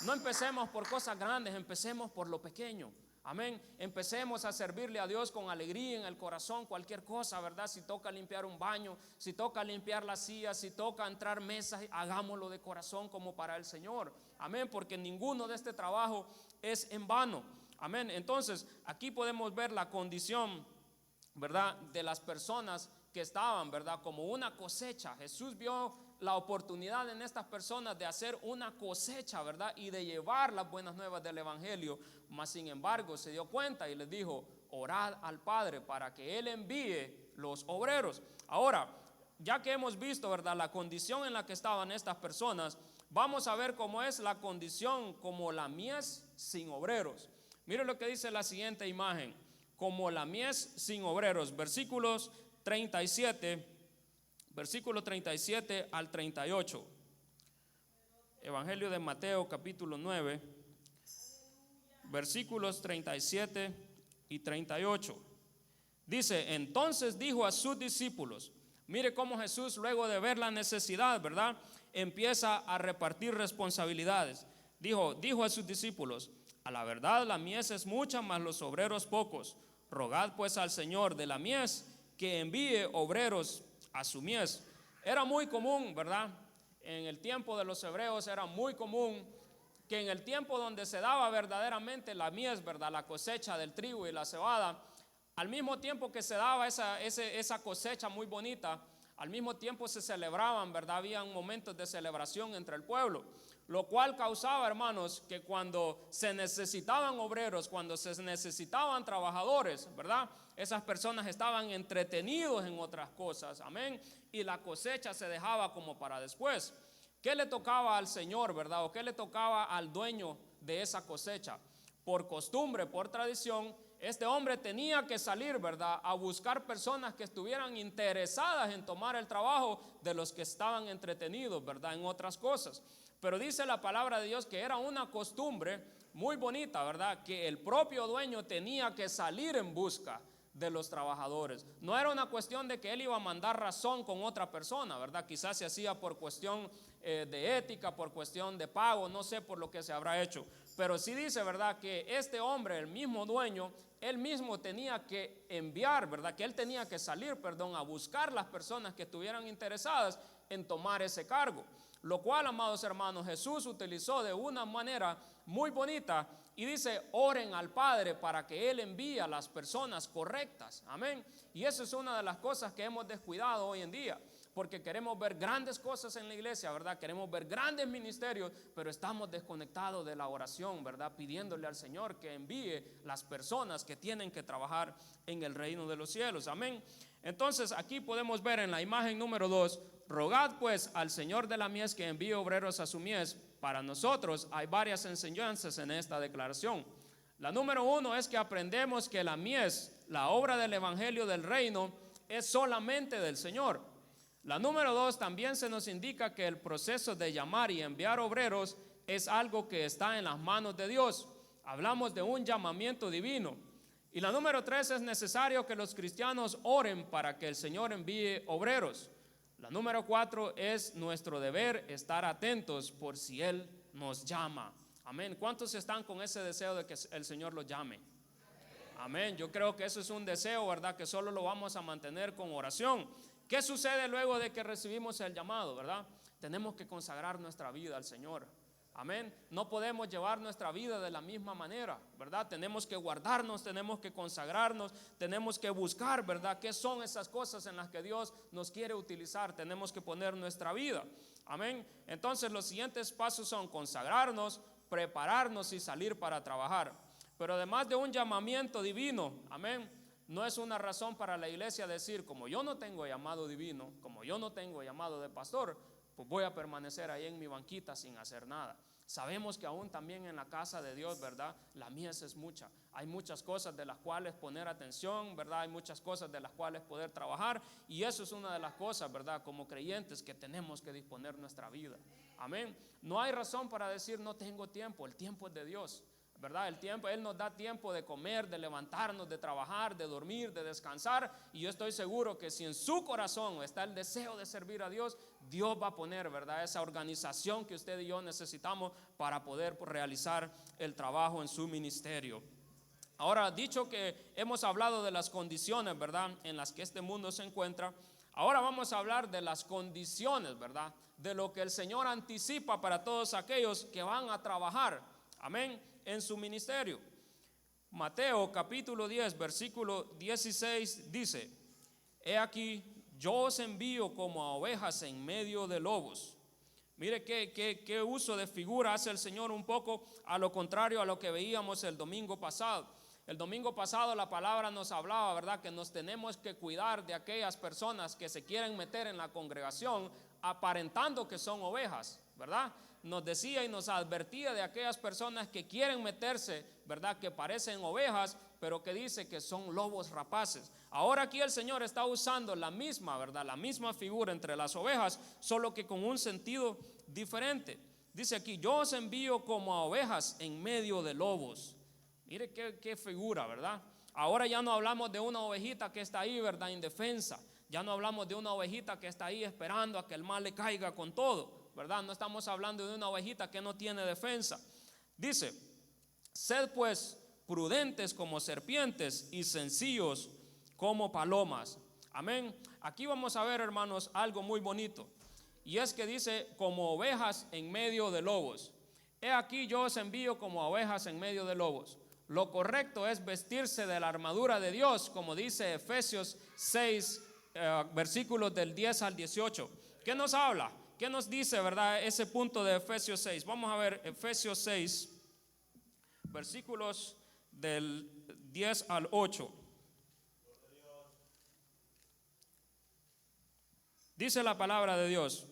No empecemos por cosas grandes, empecemos por lo pequeño. Amén. Empecemos a servirle a Dios con alegría en el corazón, cualquier cosa, ¿verdad? Si toca limpiar un baño, si toca limpiar las sillas, si toca entrar mesas, hagámoslo de corazón como para el Señor. Amén. Porque ninguno de este trabajo es en vano. Amén. Entonces, aquí podemos ver la condición, ¿verdad?, de las personas que estaban, ¿verdad?, como una cosecha. Jesús vio la oportunidad en estas personas de hacer una cosecha, ¿verdad?, y de llevar las buenas nuevas del evangelio. Mas sin embargo se dio cuenta y les dijo: orad al Padre para que Él envíe los obreros. Ahora, ya que hemos visto, ¿verdad?, la condición en la que estaban estas personas, vamos a ver cómo es la condición como la mies sin obreros. Mire lo que dice la siguiente imagen: como la mies sin obreros. Versículo 37 al 38. Evangelio de Mateo capítulo 9, versículos 37 y 38. Dice: entonces dijo a sus discípulos. Mire cómo Jesús, luego de ver la necesidad, ¿verdad?, empieza a repartir responsabilidades. Dijo a sus discípulos: a la verdad la mies es mucha, mas los obreros pocos. Rogad pues al Señor de la mies que envíe obreros a su mies. Era muy común, ¿verdad?, En el tiempo de los hebreos era muy común que en el tiempo donde se daba verdaderamente la mies, ¿verdad?, la cosecha del trigo y la cebada, al mismo tiempo que se daba esa cosecha muy bonita, al mismo tiempo se celebraban, ¿verdad? Habían momentos de celebración entre el pueblo, lo cual causaba, hermanos, que cuando se necesitaban obreros, cuando se necesitaban trabajadores, ¿verdad?, esas personas estaban entretenidos en otras cosas, amén, y la cosecha se dejaba como para después. ¿Qué le tocaba al Señor, verdad? ¿O qué le tocaba al dueño de esa cosecha? Por costumbre, por tradición, este hombre tenía que salir, ¿verdad?, a buscar personas que estuvieran interesadas en tomar el trabajo de los que estaban entretenidos, ¿verdad?, en otras cosas. Pero dice la palabra de Dios que era una costumbre muy bonita, ¿verdad?, que el propio dueño tenía que salir en busca de los trabajadores. No era una cuestión de que él iba a mandar razón con otra persona, ¿verdad? Quizás se hacía por cuestión de ética, por cuestión de pago, no sé por lo que se habrá hecho. Pero sí dice, ¿verdad?, que este hombre, el mismo dueño, él mismo tenía que enviar, ¿verdad?, que él tenía que salir, a buscar las personas que estuvieran interesadas en tomar ese cargo. Lo cual, amados hermanos, Jesús utilizó de una manera muy bonita y dice: oren al Padre para que Él envíe a las personas correctas, amén. Y eso es una de las cosas que hemos descuidado hoy en día, porque queremos ver grandes cosas en la iglesia, ¿verdad? Queremos ver grandes ministerios, pero estamos desconectados de la oración, ¿verdad? Pidiéndole al Señor que envíe las personas que tienen que trabajar en el reino de los cielos, amén. Entonces aquí podemos ver en la imagen número 2: rogad pues al Señor de la mies que envíe obreros a su mies. Para nosotros hay varias enseñanzas en esta declaración. La número 1 es que aprendemos que la mies, la obra del evangelio del reino, es solamente del Señor. La número 2, también se nos indica que el proceso de llamar y enviar obreros es algo que está en las manos de Dios. Hablamos de un llamamiento divino. Y la número 3, es necesario que los cristianos oren para que el Señor envíe obreros. La número 4, es nuestro deber estar atentos por si Él nos llama. Amén. ¿Cuántos están con ese deseo de que el Señor los llame? Amén. Yo creo que eso es un deseo, ¿verdad?, que solo lo vamos a mantener con oración. ¿Qué sucede luego de que recibimos el llamado, verdad? Tenemos que consagrar nuestra vida al Señor. Amén. No podemos llevar nuestra vida de la misma manera, ¿verdad? Tenemos que guardarnos, tenemos que consagrarnos, tenemos que buscar, ¿verdad?, qué son esas cosas en las que Dios nos quiere utilizar. Tenemos que poner nuestra vida. Amén. Entonces los siguientes pasos son consagrarnos, prepararnos y salir para trabajar. Pero además de un llamamiento divino, amén, no es una razón para la iglesia decir: como yo no tengo llamado divino, como yo no tengo llamado de pastor, pues voy a permanecer ahí en mi banquita sin hacer nada. Sabemos que aún también en la casa de Dios, ¿verdad?, la mies es mucha. Hay muchas cosas de las cuales poner atención, ¿verdad? Hay muchas cosas de las cuales poder trabajar, y eso es una de las cosas, ¿verdad?, como creyentes, que tenemos que disponer nuestra vida. Amén. No hay razón para decir: no tengo tiempo. El tiempo es de Dios, ¿verdad? El tiempo, Él nos da tiempo de comer, de levantarnos, de trabajar, de dormir, de descansar. Y yo estoy seguro que si en su corazón está el deseo de servir a Dios, Dios va a poner, ¿verdad?, esa organización que usted y yo necesitamos para poder realizar el trabajo en su ministerio. Ahora, dicho que hemos hablado de las condiciones, ¿verdad?, en las que este mundo se encuentra, ahora vamos a hablar de las condiciones, ¿verdad?, de lo que el Señor anticipa para todos aquellos que van a trabajar, amén, en su ministerio. Mateo capítulo 10, versículo 16 dice: he aquí, yo os envío como a ovejas en medio de lobos. Mire qué uso de figura hace el Señor, un poco a lo contrario a lo que veíamos el domingo pasado. El domingo pasado la palabra nos hablaba, ¿verdad?, que nos tenemos que cuidar de aquellas personas que se quieren meter en la congregación aparentando que son ovejas, ¿verdad? Nos decía y nos advertía de aquellas personas que quieren meterse, ¿verdad?, que parecen ovejas, pero que dice que son lobos rapaces. Ahora aquí el Señor está usando la misma, ¿verdad?, la misma figura entre las ovejas, solo que con un sentido diferente. Dice aquí: yo os envío como a ovejas en medio de lobos. Mire qué figura, ¿verdad? Ahora ya no hablamos de una ovejita que está ahí, ¿verdad?, indefensa. Ya no hablamos de una ovejita que está ahí esperando a que el mal le caiga con todo, ¿verdad? No estamos hablando de una ovejita que no tiene defensa. Dice: sed pues prudentes como serpientes y sencillos como palomas. Amén. Aquí vamos a ver, hermanos, algo muy bonito. y es que dice, como ovejas en medio de lobos. He aquí yo os envío como ovejas en medio de lobos. Lo correcto es vestirse de la armadura de Dios, como dice Efesios 6, versículos del 10 al 18. ¿Qué nos habla? ¿Qué nos dice, verdad, ese punto de Efesios 6? Vamos a ver Efesios 6, versículos del 10 al 8. Dice la palabra de Dios: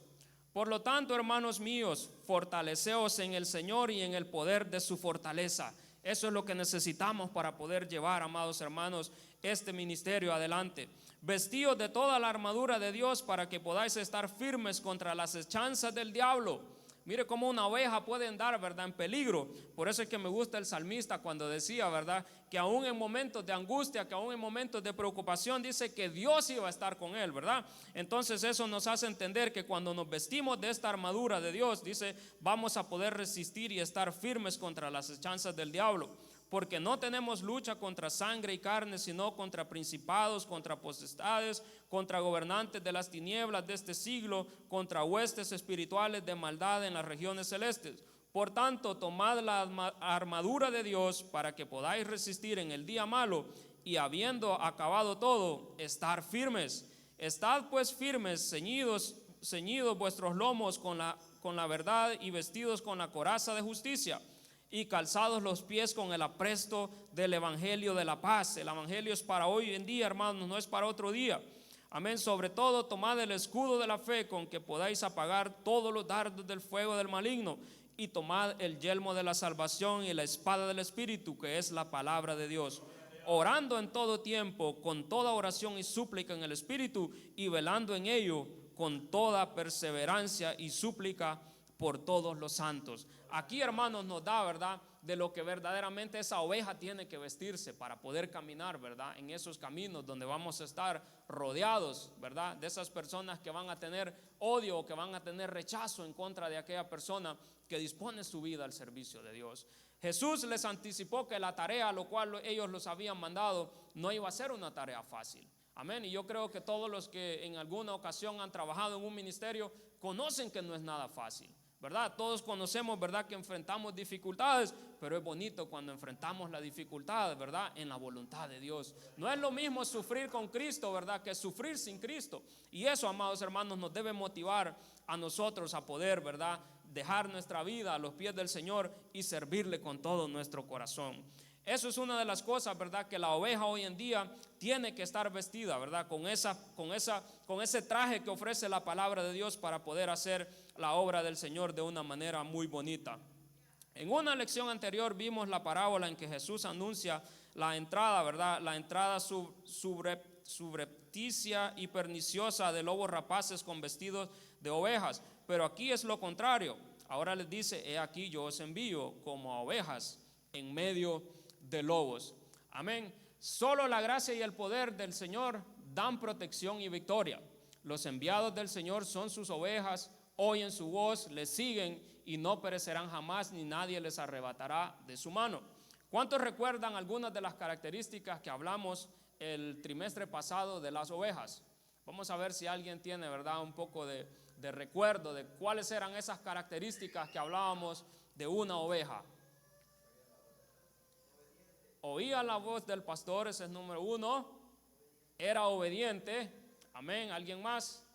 por lo tanto, hermanos míos, fortaleceos en el Señor y en el poder de su fortaleza. Eso es lo que necesitamos para poder llevar, amados hermanos, este ministerio adelante. Vestíos de toda la armadura de Dios para que podáis estar firmes contra las hechanzas del diablo. Mire cómo una oveja puede andar, ¿verdad?, en peligro. Por eso es que me gusta el salmista cuando decía, ¿verdad?, que aún en momentos de angustia, que aún en momentos de preocupación, dice que Dios iba a estar con él, ¿verdad? Entonces eso nos hace entender que cuando nos vestimos de esta armadura de Dios, dice, vamos a poder resistir y estar firmes contra las hechanzas del diablo. Porque no tenemos lucha contra sangre y carne, sino contra principados, contra potestades, contra gobernantes de las tinieblas de este siglo, contra huestes espirituales de maldad en las regiones celestes. Por tanto, tomad la armadura de Dios para que podáis resistir en el día malo, y habiendo acabado todo, estar firmes. Estad pues firmes, ceñidos vuestros lomos con la verdad, y vestidos con la coraza de justicia, y calzados los pies con el apresto del evangelio de la paz. El evangelio es para hoy en día, hermanos, no es para otro día. Amén. Sobre todo, tomad el escudo de la fe con que podáis apagar todos los dardos del fuego del maligno, y tomad el yelmo de la salvación y la espada del Espíritu, que es la palabra de Dios, orando en todo tiempo con toda oración y súplica en el Espíritu, y velando en ello con toda perseverancia y súplica por todos los santos. Aquí, hermanos, nos da, ¿verdad?, de lo que verdaderamente esa oveja tiene que vestirse para poder caminar, ¿verdad?, en esos caminos donde vamos a estar rodeados, ¿verdad?, de esas personas que van a tener odio o que van a tener rechazo en contra de aquella persona que dispone su vida al servicio de Dios. Jesús les anticipó que la tarea a lo cual ellos los habían mandado no iba a ser una tarea fácil. Amén. Y yo creo que todos los que en alguna ocasión han trabajado en un ministerio conocen que no es nada fácil, ¿verdad? Todos conocemos, ¿verdad?, que enfrentamos dificultades, pero es bonito cuando enfrentamos la dificultad, ¿verdad?, en la voluntad de Dios. No es lo mismo sufrir con Cristo, ¿verdad?, que sufrir sin Cristo. Y eso, amados hermanos, nos debe motivar a nosotros a poder, ¿verdad?, dejar nuestra vida a los pies del Señor y servirle con todo nuestro corazón. Eso es una de las cosas, ¿verdad?, que la oveja hoy en día tiene que estar vestida, ¿verdad?, con ese traje que ofrece la palabra de Dios para poder hacer la obra del Señor de una manera muy bonita. En una lección anterior vimos la parábola en que Jesús anuncia la entrada, ¿verdad?, la entrada subrepticia y perniciosa de lobos rapaces con vestidos de ovejas. Pero aquí es lo contrario. Ahora les dice: he aquí yo os envío como a ovejas en medio de lobos. Amén. Solo la gracia y el poder del Señor dan protección y victoria. Los enviados del Señor son sus ovejas, oyen su voz, les siguen y no perecerán jamás, ni nadie les arrebatará de su mano. ¿Cuántos recuerdan algunas de las características que hablamos el trimestre pasado de las ovejas? Vamos a ver si alguien tiene, ¿verdad?, un poco de recuerdo de cuáles eran esas características que hablábamos de una oveja. Oía la voz del pastor, ese es número uno. Era obediente. Amén. ¿Alguien más?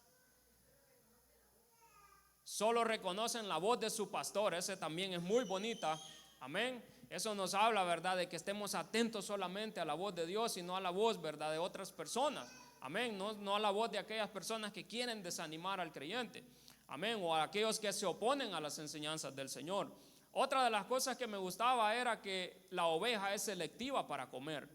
Solo reconocen la voz de su pastor. Ese también es muy bonita. Amén. Eso nos habla, ¿verdad?, de que estemos atentos solamente a la voz de Dios y no a la voz, ¿verdad?, de otras personas. Amén. No a la voz de aquellas personas que quieren desanimar al creyente. Amén. O a aquellos que se oponen a las enseñanzas del Señor. Otra de las cosas que me gustaba era que la oveja es selectiva para comer.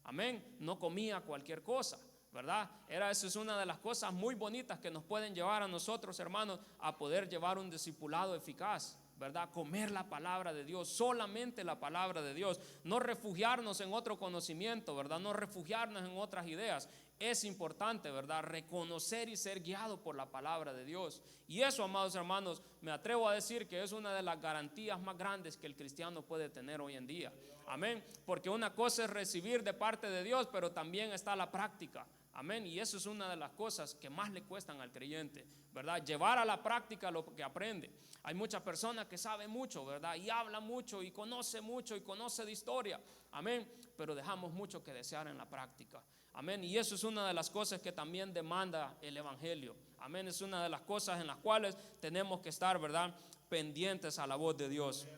Amén. No comía cualquier cosa, ¿verdad? Esa es una de las cosas muy bonitas que nos pueden llevar a nosotros, hermanos, a poder llevar un discipulado eficaz, ¿verdad? Comer la palabra de Dios, solamente la palabra de Dios. No refugiarnos en otro conocimiento, ¿verdad? No refugiarnos en otras ideas. Es importante, ¿verdad?, reconocer y ser guiado por la palabra de Dios. Y eso, amados hermanos, me atrevo a decir que es una de las garantías más grandes que el cristiano puede tener hoy en día. Amén. Porque una cosa es recibir de parte de Dios, pero también está la práctica. Amén. Y eso es una de las cosas que más le cuestan al creyente, ¿verdad? Llevar a la práctica lo que aprende. Hay muchas personas que saben mucho, ¿verdad? Y hablan mucho y conoce de historia. Amén. Pero dejamos mucho que desear en la práctica. Amén. Y eso es una de las cosas que también demanda el evangelio. Amén. Es una de las cosas en las cuales tenemos que estar, ¿verdad?, pendientes a la voz de Dios.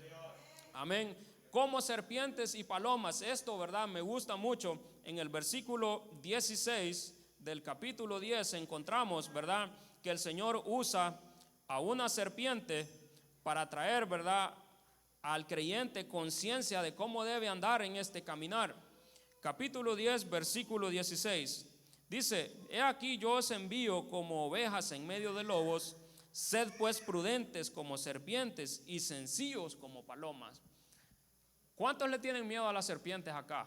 Amén. Como serpientes y palomas. Esto, ¿verdad?, me gusta mucho. En el versículo 16 del capítulo 10 encontramos, ¿verdad?, que el Señor usa a una serpiente para traer, ¿verdad?, al creyente conciencia de cómo debe andar en este caminar. Capítulo 10, versículo 16. Dice: he aquí yo os envío como ovejas en medio de lobos. Sed pues prudentes como serpientes y sencillos como palomas. ¿Cuántos le tienen miedo a las serpientes acá?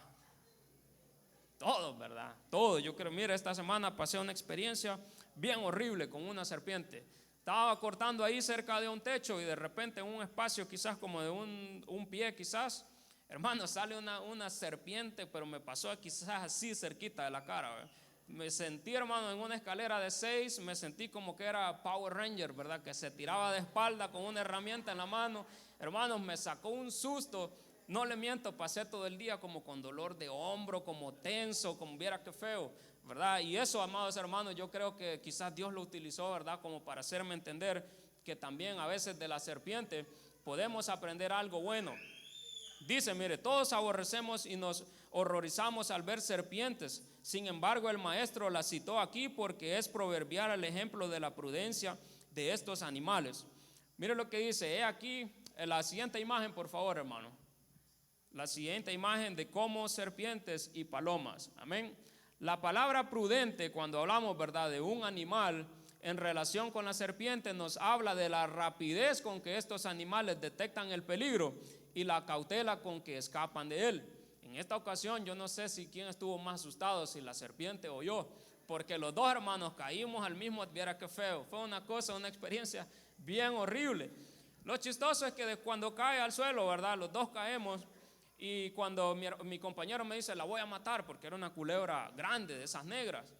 Todos, ¿verdad? Todos. Yo creo, mira, esta semana pasé una experiencia bien horrible con una serpiente. Estaba cortando ahí cerca de un techo y de repente en un espacio quizás como de un pie quizás, hermano, sale una serpiente, pero me pasó quizás así cerquita de la cara, ¿verdad? Me sentí, hermano, en una escalera de 6, me sentí como que era Power Ranger, ¿verdad? Que se tiraba de espalda con una herramienta en la mano. Hermanos, me sacó un susto. No le miento, pasé todo el día como con dolor de hombro, como tenso, como viera qué feo, ¿verdad? Y eso, amados hermanos, yo creo que quizás Dios lo utilizó, ¿verdad?, como para hacerme entender que también a veces de la serpiente podemos aprender algo bueno. Dice, mire, todos aborrecemos y nos horrorizamos al ver serpientes. Sin embargo, el maestro la citó aquí porque es proverbial el ejemplo de la prudencia de estos animales. Mire lo que dice, he aquí la siguiente imagen, por favor, hermano. La siguiente imagen de cómo serpientes y palomas. Amén. La palabra prudente, cuando hablamos, ¿verdad?, de un animal en relación con la serpiente, nos habla de la rapidez con que estos animales detectan el peligro y la cautela con que escapan de él. En esta ocasión yo no sé si quién estuvo más asustado, si la serpiente o yo, porque los dos hermanos caímos al mismo, viera qué feo. Fue una experiencia bien horrible. Lo chistoso es que cuando cae al suelo, ¿verdad?, los dos caemos. Y cuando mi compañero me dice, la voy a matar, porque era una culebra grande, de esas negras.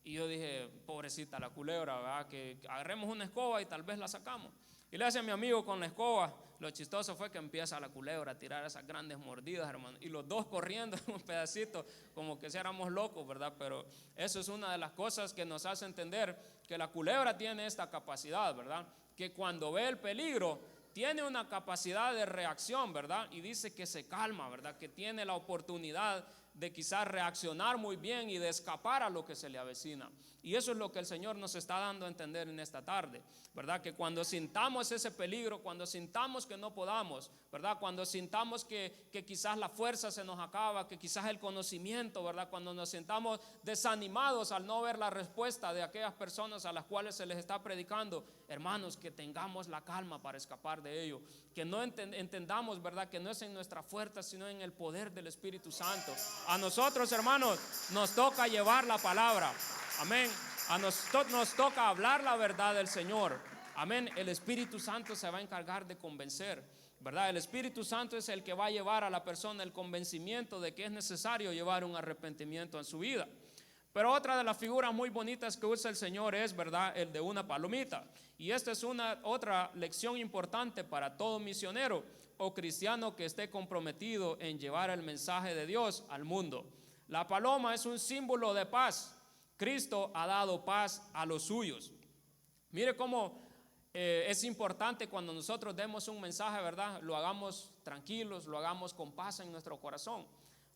Y yo dije, pobrecita la culebra, ¿verdad?, que agarremos una escoba y tal vez la sacamos. Y le hace a mi amigo con la escoba. Lo chistoso fue que empieza la culebra a tirar esas grandes mordidas, hermano. Y los dos corriendo en un pedacito, como que si éramos locos, ¿verdad? Pero eso es una de las cosas que nos hace entender que la culebra tiene esta capacidad, ¿verdad? Que cuando ve el peligro, tiene una capacidad de reacción, ¿verdad? Y dice que se calma, ¿verdad? Que tiene la oportunidad de quizás reaccionar muy bien y de escapar a lo que se le avecina. Y eso es lo que el Señor nos está dando a entender en esta tarde, ¿verdad? Que cuando sintamos ese peligro, cuando sintamos que no podamos, ¿verdad? Cuando sintamos que quizás la fuerza se nos acaba, que quizás el conocimiento, ¿verdad? Cuando nos sintamos desanimados al no ver la respuesta de aquellas personas a las cuales se les está predicando, hermanos, que tengamos la calma para escapar de ello. Que no entendamos, ¿verdad?, que no es en nuestra fuerza, sino en el poder del Espíritu Santo. A nosotros, hermanos, nos toca llevar la palabra. Amén. A nosotros nos toca hablar la verdad del Señor. Amén. El Espíritu Santo se va a encargar de convencer, ¿verdad? El Espíritu Santo es el que va a llevar a la persona el convencimiento de que es necesario llevar un arrepentimiento en su vida. Pero otra de las figuras muy bonitas que usa el Señor es, ¿verdad?, el de una palomita. Y esta es otra lección importante para todo misionero o cristiano que esté comprometido en llevar el mensaje de Dios al mundo. La paloma es un símbolo de paz. Cristo ha dado paz a los suyos. Mire cómo es importante cuando nosotros demos un mensaje, ¿verdad?, lo hagamos tranquilos, lo hagamos con paz en nuestro corazón.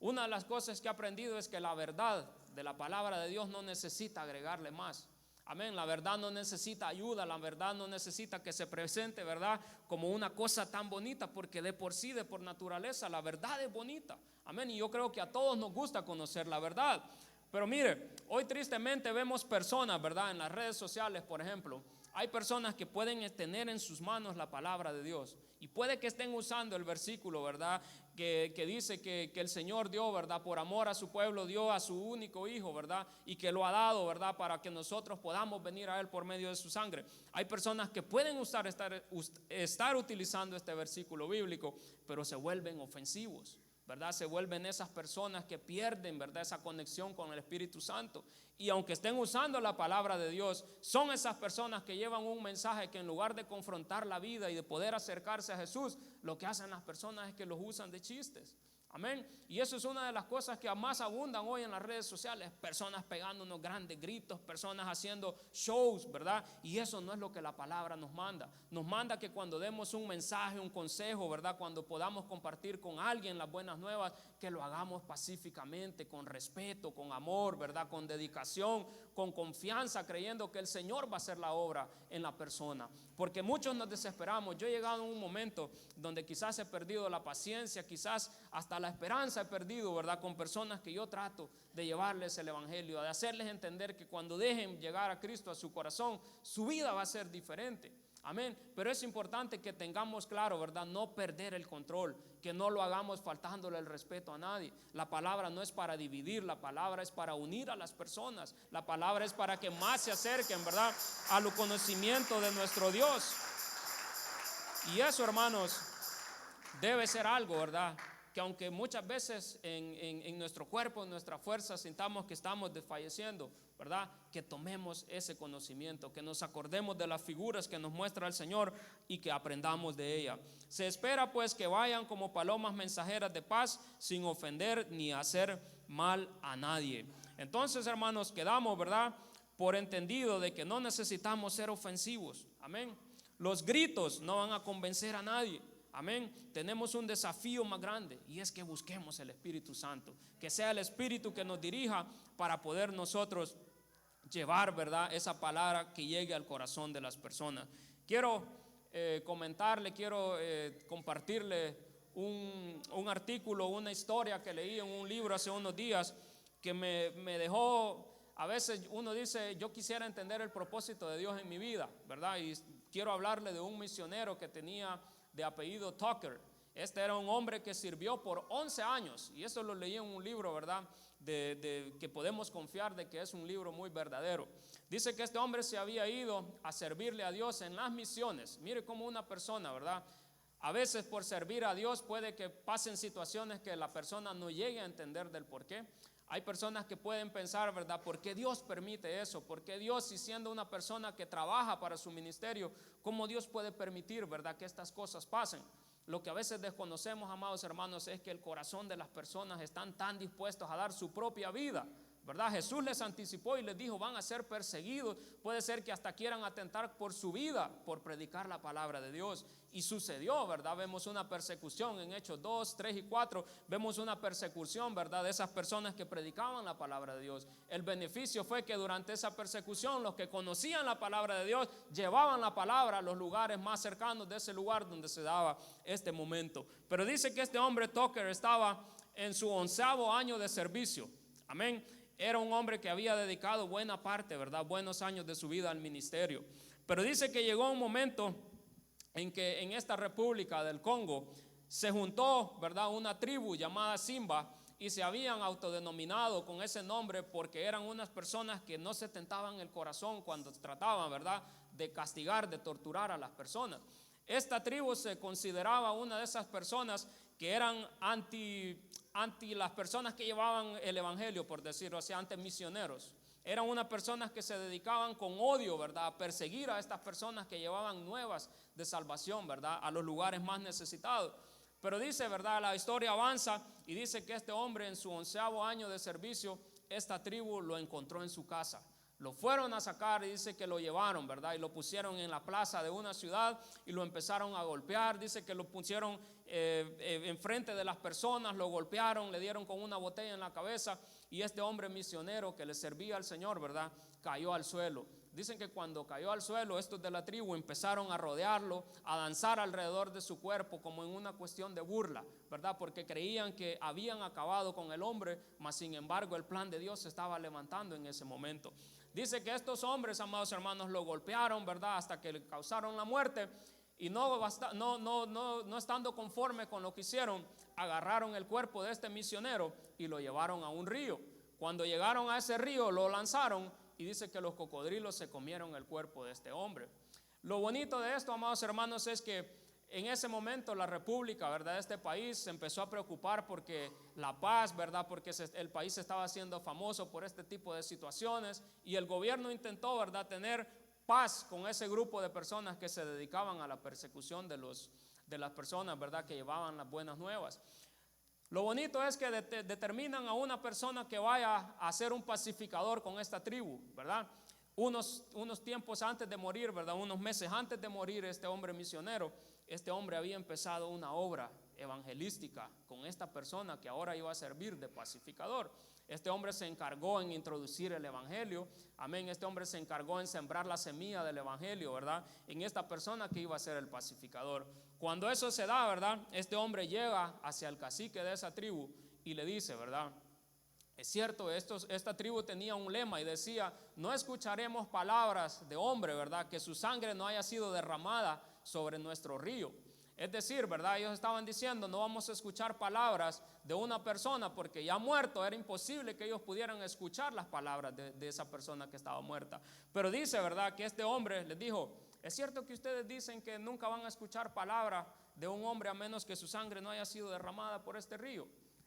Una de las cosas que he aprendido es que la verdad de la palabra de Dios no necesita agregarle más. Amén. La verdad no necesita ayuda, la verdad no necesita que se presente, ¿verdad?, como una cosa tan bonita, porque de por sí, de por naturaleza, la verdad es bonita. Amén. Y yo creo que a todos nos gusta conocer la verdad. Pero mire, hoy tristemente vemos personas, ¿verdad?, en las redes sociales, por ejemplo. Hay personas que pueden tener en sus manos la palabra de Dios y puede que estén usando el versículo, ¿verdad?, que dice que el Señor dio, ¿verdad?, por amor a su pueblo, dio a su único hijo, ¿verdad?, y que lo ha dado, ¿verdad?, para que nosotros podamos venir a Él por medio de su sangre. Hay personas que pueden estar utilizando este versículo bíblico, pero se vuelven ofensivos, ¿verdad? Se vuelven esas personas que pierden, ¿verdad?, esa conexión con el Espíritu Santo. Y aunque estén usando la palabra de Dios, son esas personas que llevan un mensaje que en lugar de confrontar la vida y de poder acercarse a Jesús, lo que hacen las personas es que los usan de chistes. Amén. Y eso es una de las cosas que más abundan hoy en las redes sociales. Personas pegando unos grandes gritos, personas haciendo shows, ¿verdad? Y eso no es lo que la palabra nos manda. Nos manda que cuando demos un mensaje, un consejo, ¿verdad? Cuando podamos compartir con alguien las buenas nuevas, que lo hagamos pacíficamente, con respeto, con amor, ¿verdad? Con dedicación, con confianza, creyendo que el Señor va a hacer la obra en la persona. Porque muchos nos desesperamos. Yo he llegado a un momento donde quizás he perdido la paciencia, quizás hasta la esperanza he perdido, ¿verdad? Con personas que yo trato de llevarles el evangelio, de hacerles entender que cuando dejen llegar a Cristo a su corazón, su vida va a ser diferente. Amén. Pero es importante que tengamos claro, ¿verdad? No perder el control, que no lo hagamos faltándole el respeto a nadie. La palabra no es para dividir, la palabra es para unir a las personas. La palabra es para que más se acerquen, ¿verdad?, al conocimiento de nuestro Dios. Y eso, hermanos, debe ser algo, ¿verdad?, que aunque muchas veces en nuestro cuerpo, en nuestra fuerza, sintamos que estamos desfalleciendo, ¿verdad?, que tomemos ese conocimiento, que nos acordemos de las figuras que nos muestra el Señor y que aprendamos de ella. Se espera pues que vayan como palomas mensajeras de paz, sin ofender ni hacer mal a nadie. Entonces, hermanos, quedamos, ¿verdad?, por entendido de que no necesitamos ser ofensivos. Amén. Los gritos no van a convencer a nadie. Amén. Tenemos un desafío más grande y es que busquemos el Espíritu Santo, que sea el Espíritu que nos dirija para poder nosotros llevar, ¿verdad?, esa palabra que llegue al corazón de las personas. Quiero compartirle un artículo, una historia que leí en un libro hace unos días que me dejó. A veces uno dice, yo quisiera entender el propósito de Dios en mi vida, ¿verdad? Y quiero hablarle de un misionero que tenía de apellido Tucker. Este era un hombre que sirvió por 11 años, y eso lo leí en un libro, ¿verdad?, que podemos confiar de que es un libro muy verdadero. Dice que este hombre se había ido a servirle a Dios en las misiones. Mire cómo una persona, ¿verdad?, a veces por servir a Dios puede que pasen situaciones que la persona no llegue a entender del por qué. Hay personas que pueden pensar, ¿verdad?, ¿por qué Dios permite eso? ¿Por qué Dios, si siendo una persona que trabaja para su ministerio, cómo Dios puede permitir, ¿verdad?, que estas cosas pasen? Lo que a veces desconocemos, amados hermanos, es que el corazón de las personas están tan dispuestos a dar su propia vida, ¿verdad? Jesús les anticipó y les dijo, van a ser perseguidos. Puede ser que hasta quieran atentar por su vida por predicar la palabra de Dios. Y sucedió, ¿verdad? Vemos una persecución en Hechos 2, 3 y 4. Vemos una persecución, ¿verdad?, de esas personas que predicaban la palabra de Dios. El beneficio fue que durante esa persecución los que conocían la palabra de Dios llevaban la palabra a los lugares más cercanos de ese lugar donde se daba este momento. Pero dice que este hombre Tucker estaba en su 11º año de servicio. Amén. Era un hombre que había dedicado buena parte, ¿verdad?, buenos años de su vida al ministerio. Pero dice que llegó un momento en que en esta República del Congo se juntó, ¿verdad?, una tribu llamada Simba, y se habían autodenominado con ese nombre porque eran unas personas que no se tentaban el corazón cuando trataban, ¿verdad?, de castigar, de torturar a las personas. Esta tribu se consideraba una de esas personas que eran anti las personas que llevaban el evangelio, por decirlo así, anti misioneros. Eran unas personas que se dedicaban con odio, ¿verdad?, a perseguir a estas personas que llevaban nuevas de salvación, ¿verdad?, a los lugares más necesitados. Pero dice, ¿verdad?, la historia avanza y dice que este hombre en su 11º año de servicio, esta tribu lo encontró en su casa. Lo fueron a sacar y dice que lo llevaron, ¿verdad?, y lo pusieron en la plaza de una ciudad y lo empezaron a golpear. Dice que lo pusieron enfrente de las personas, lo golpearon, le dieron con una botella en la cabeza, y este hombre misionero que le servía al Señor, ¿verdad?, cayó al suelo. Dicen que cuando cayó al suelo, estos de la tribu empezaron a rodearlo, a danzar alrededor de su cuerpo como en una cuestión de burla, ¿verdad?, porque creían que habían acabado con el hombre, mas sin embargo el plan de Dios se estaba levantando en ese momento. Dice que estos hombres, amados hermanos, lo golpearon, ¿verdad?, hasta que le causaron la muerte, y no estando conforme con lo que hicieron, agarraron el cuerpo de este misionero y lo llevaron a un río. Cuando llegaron a ese río lo lanzaron y dice que los cocodrilos se comieron el cuerpo de este hombre. Lo bonito de esto, amados hermanos, es que en ese momento la república, ¿verdad?, de este país se empezó a preocupar porque la paz, ¿verdad?, porque el país estaba haciendo famoso por este tipo de situaciones, y el gobierno intentó, ¿verdad?, tener paz con ese grupo de personas que se dedicaban a la persecución de las personas, ¿verdad?, que llevaban las buenas nuevas. Lo bonito es que determinan a una persona que vaya a ser un pacificador con esta tribu, ¿verdad? Unos tiempos antes de morir, ¿verdad?, unos meses antes de morir, este hombre misionero, este hombre había empezado una obra evangelística con esta persona que ahora iba a servir de pacificador. Este hombre se encargó en introducir el evangelio, amén. Este hombre se encargó en sembrar la semilla del evangelio, ¿verdad?, en esta persona que iba a ser el pacificador. Cuando eso se da, ¿verdad?, este hombre llega hacia el cacique de esa tribu y le dice, ¿verdad?, es cierto, esta tribu tenía un lema y decía: no escucharemos palabras de hombre, ¿verdad?, que su sangre no haya sido derramada sobre nuestro río. Es decir, ¿verdad?, ellos estaban diciendo: no vamos a escuchar palabras de una persona porque ya muerto, era imposible que ellos pudieran escuchar las palabras de esa persona que estaba muerta. Pero dice, ¿verdad?, que este hombre les dijo: es cierto que ustedes dicen que nunca van a escuchar palabra de un hombre a menos que su sangre no haya sido derramada por este río.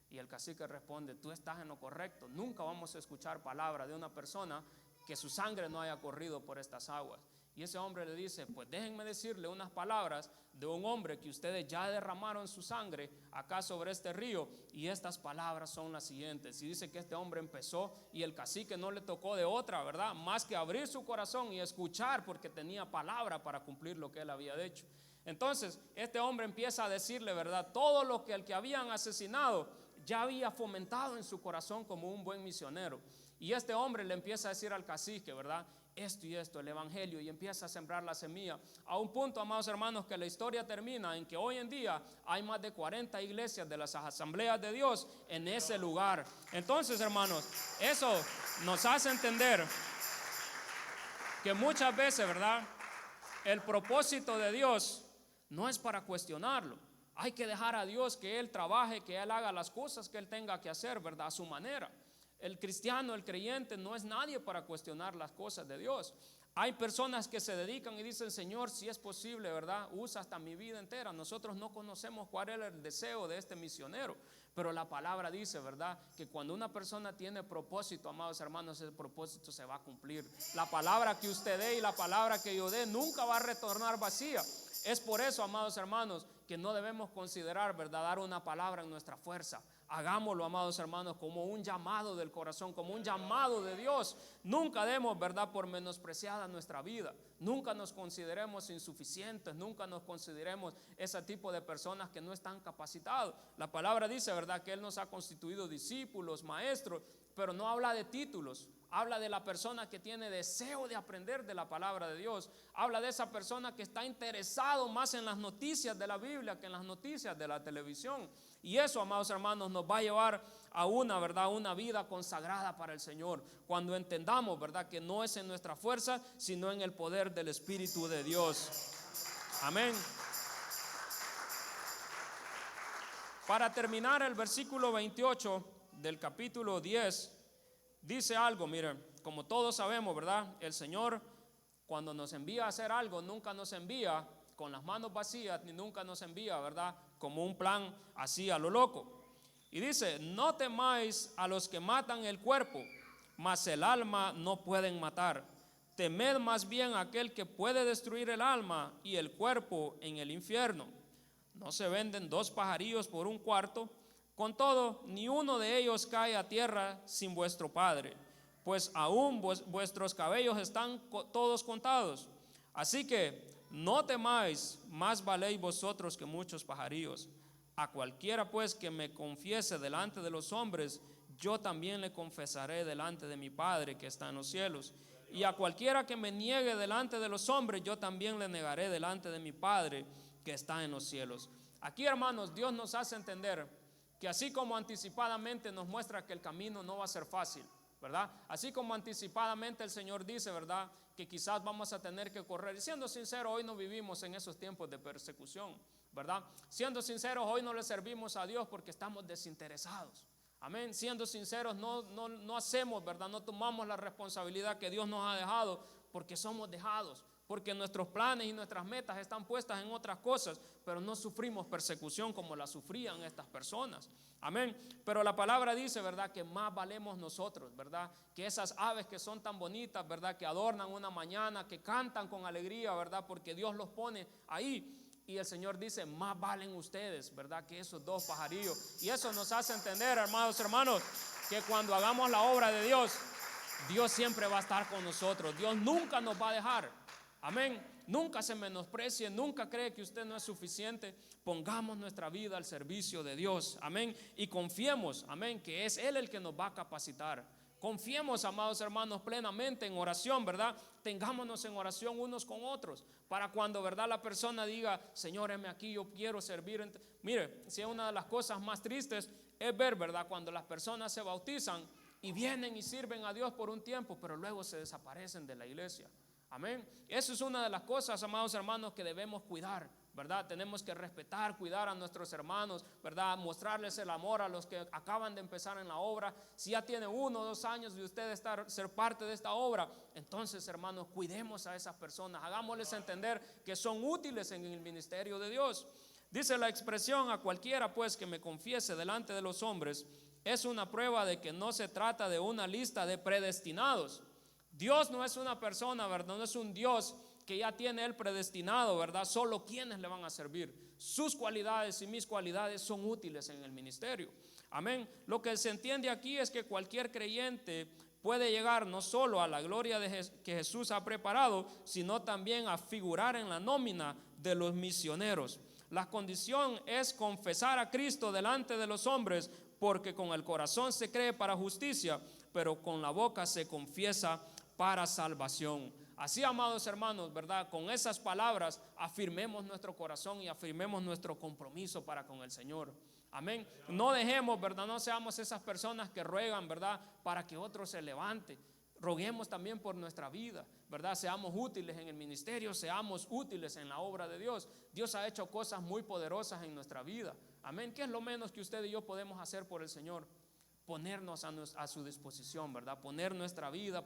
Y el cacique responde: tú estás en lo correcto, nunca vamos a escuchar palabra de una persona que su sangre no haya corrido por estas aguas. Y ese hombre le dice: pues déjenme decirle unas palabras de un hombre que ustedes ya derramaron su sangre acá sobre este río, y estas palabras son las siguientes. Y dice que este hombre empezó, y el cacique no le tocó de otra, ¿verdad?, más que abrir su corazón y escuchar, porque tenía palabra para cumplir lo que él había hecho. Entonces este hombre empieza a decirle, ¿verdad?, todo lo que el que habían asesinado ya había fomentado en su corazón como un buen misionero. Y este hombre le empieza a decir al cacique, ¿verdad?, esto y esto, el evangelio, y empieza a sembrar la semilla, a un punto, amados hermanos, que la historia termina en que hoy en día hay más de 40 iglesias de las asambleas de Dios en ese lugar. Entonces, hermanos, eso nos hace entender que muchas veces, ¿verdad?, el propósito de Dios no es para cuestionarlo. Hay que dejar a Dios que Él trabaje, que Él haga las cosas que Él tenga que hacer, ¿verdad?, a su manera. El cristiano, el creyente, no es nadie para cuestionar las cosas de Dios. Hay personas que se dedican y dicen: Señor, si es posible, ¿verdad?, usa hasta mi vida entera. Nosotros no conocemos cuál era el deseo de este misionero, pero la palabra dice, ¿verdad?, que cuando una persona tiene propósito, amados hermanos, ese propósito se va a cumplir. La palabra que usted dé y la palabra que yo dé nunca va a retornar vacía. Es por eso, amados hermanos, que no debemos considerar, ¿verdad?, dar una palabra en nuestra fuerza. Hagámoslo, amados hermanos, como un llamado del corazón, como un llamado de Dios. Nunca demos, ¿verdad?, por menospreciada nuestra vida. Nunca nos consideremos insuficientes, nunca nos consideremos ese tipo de personas que no están capacitados. La palabra dice, ¿verdad?, que Él nos ha constituido discípulos, maestros, pero no habla de títulos. Habla de la persona que tiene deseo de aprender de la palabra de Dios. Habla de esa persona que está interesado más en las noticias de la Biblia que en las noticias de la televisión. Y eso, amados hermanos, nos va a llevar a una, ¿verdad?, una vida consagrada para el Señor. Cuando entendamos, ¿verdad?, que no es en nuestra fuerza, sino en el poder del Espíritu de Dios. Amén. Para terminar, el versículo 28 del capítulo 10 dice algo. Miren, como todos sabemos, ¿verdad?, el Señor, cuando nos envía a hacer algo, nunca nos envía con las manos vacías, ni nunca nos envía, ¿verdad?, como un plan así a lo loco. Y dice: no temáis a los que matan el cuerpo, mas el alma no pueden matar. Temed más bien a aquel que puede destruir el alma y el cuerpo en el infierno. No se venden 2 pajarillos por un cuarto. Con todo, ni uno de ellos cae a tierra sin vuestro Padre, pues aún vuestros cabellos están todos contados. Así que no temáis, más valéis vosotros que muchos pajarillos. A cualquiera pues que me confiese delante de los hombres, yo también le confesaré delante de mi Padre que está en los cielos. Y a cualquiera que me niegue delante de los hombres, yo también le negaré delante de mi Padre que está en los cielos. Aquí, hermanos, Dios nos hace entender que así como anticipadamente nos muestra que el camino no va a ser fácil, ¿verdad? Así como anticipadamente el Señor dice, ¿verdad?, que quizás vamos a tener que correr. Y siendo sincero, hoy no vivimos en esos tiempos de persecución, ¿verdad? Siendo sinceros, hoy no le servimos a Dios porque estamos desinteresados. Amén. Siendo sinceros, no hacemos, ¿verdad?, no tomamos la responsabilidad que Dios nos ha dejado porque somos dejados, porque nuestros planes y nuestras metas están puestas en otras cosas, pero no sufrimos persecución como la sufrían estas personas. Amén. Pero la palabra dice, ¿verdad?, que más valemos nosotros, ¿verdad? Que esas aves que son tan bonitas, ¿verdad?, que adornan una mañana, que cantan con alegría, ¿verdad?, porque Dios los pone ahí. Y el Señor dice, más valen ustedes, ¿verdad?, que esos dos pajarillos. Y eso nos hace entender, hermanos, que cuando hagamos la obra de Dios, Dios siempre va a estar con nosotros. Dios nunca nos va a dejar. Amén. Nunca se menosprecie, nunca cree que usted no es suficiente. Pongamos nuestra vida al servicio de Dios. Amén. Y confiemos, amén, que es Él el que nos va a capacitar. Confiemos, amados hermanos, plenamente en oración, ¿verdad? Tengámonos en oración unos con otros, para cuando, ¿verdad?, la persona diga, Señor, heme aquí, yo quiero servir. Mire, si es una de las cosas más tristes es ver, ¿verdad?, cuando las personas se bautizan y vienen y sirven a Dios por un tiempo, pero luego se desaparecen de la iglesia. Amén. Eso es una de las cosas, amados hermanos, que debemos cuidar, ¿verdad? Tenemos que respetar, cuidar a nuestros hermanos, ¿verdad? Mostrarles el amor a los que acaban de empezar en la obra. Si ya tiene 1 o 2 años de usted ser parte de esta obra, entonces, hermanos, cuidemos a esas personas, hagámosles entender que son útiles en el ministerio de Dios. Dice la expresión, a cualquiera pues que me confiese delante de los hombres, es una prueba de que no se trata de una lista de predestinados. Dios no es una persona, ¿verdad? No es un Dios que ya tiene Él predestinado, ¿verdad? Solo quienes le van a servir. Sus cualidades y mis cualidades son útiles en el ministerio. Amén. Lo que se entiende aquí es que cualquier creyente puede llegar no solo a la gloria que Jesús ha preparado, sino también a figurar en la nómina de los misioneros. La condición es confesar a Cristo delante de los hombres, porque con el corazón se cree para justicia, pero con la boca se confiesa para salvación. Así, amados hermanos, ¿verdad? Con esas palabras afirmemos nuestro corazón y afirmemos nuestro compromiso para con el Señor. Amén. No dejemos, ¿verdad? No seamos esas personas que ruegan, ¿verdad?, para que otro se levante. Roguemos también por nuestra vida, ¿verdad? Seamos útiles en el ministerio, seamos útiles en la obra de Dios. Dios ha hecho cosas muy poderosas en nuestra vida. Amén. ¿Qué es lo menos que usted y yo podemos hacer por el Señor? Ponernos a su disposición, ¿verdad? Poner nuestra vida,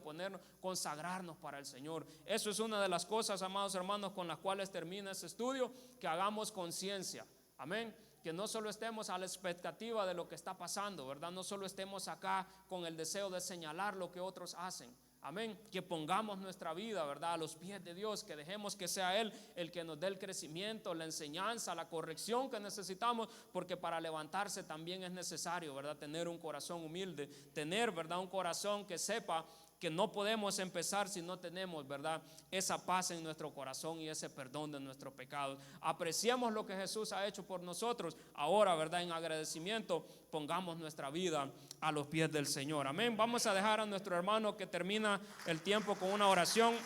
consagrarnos para el Señor. Eso es una de las cosas, amados hermanos, con las cuales termina este estudio, que hagamos conciencia. Amén. Que no solo estemos a la expectativa de lo que está pasando, ¿verdad? No solo estemos acá con el deseo de señalar lo que otros hacen. Amén. Que pongamos nuestra vida, ¿verdad?, a los pies de Dios, que dejemos que sea Él el que nos dé el crecimiento, la enseñanza, la corrección que necesitamos, porque para levantarse también es necesario, ¿verdad?, tener un corazón humilde, tener, ¿verdad?, un corazón que sepa que no podemos empezar si no tenemos, ¿verdad?, esa paz en nuestro corazón y ese perdón de nuestros pecados. Apreciemos lo que Jesús ha hecho por nosotros. Ahora, ¿verdad?, en agradecimiento, pongamos nuestra vida a los pies del Señor. Amén. Vamos a dejar a nuestro hermano que termina el tiempo con una oración.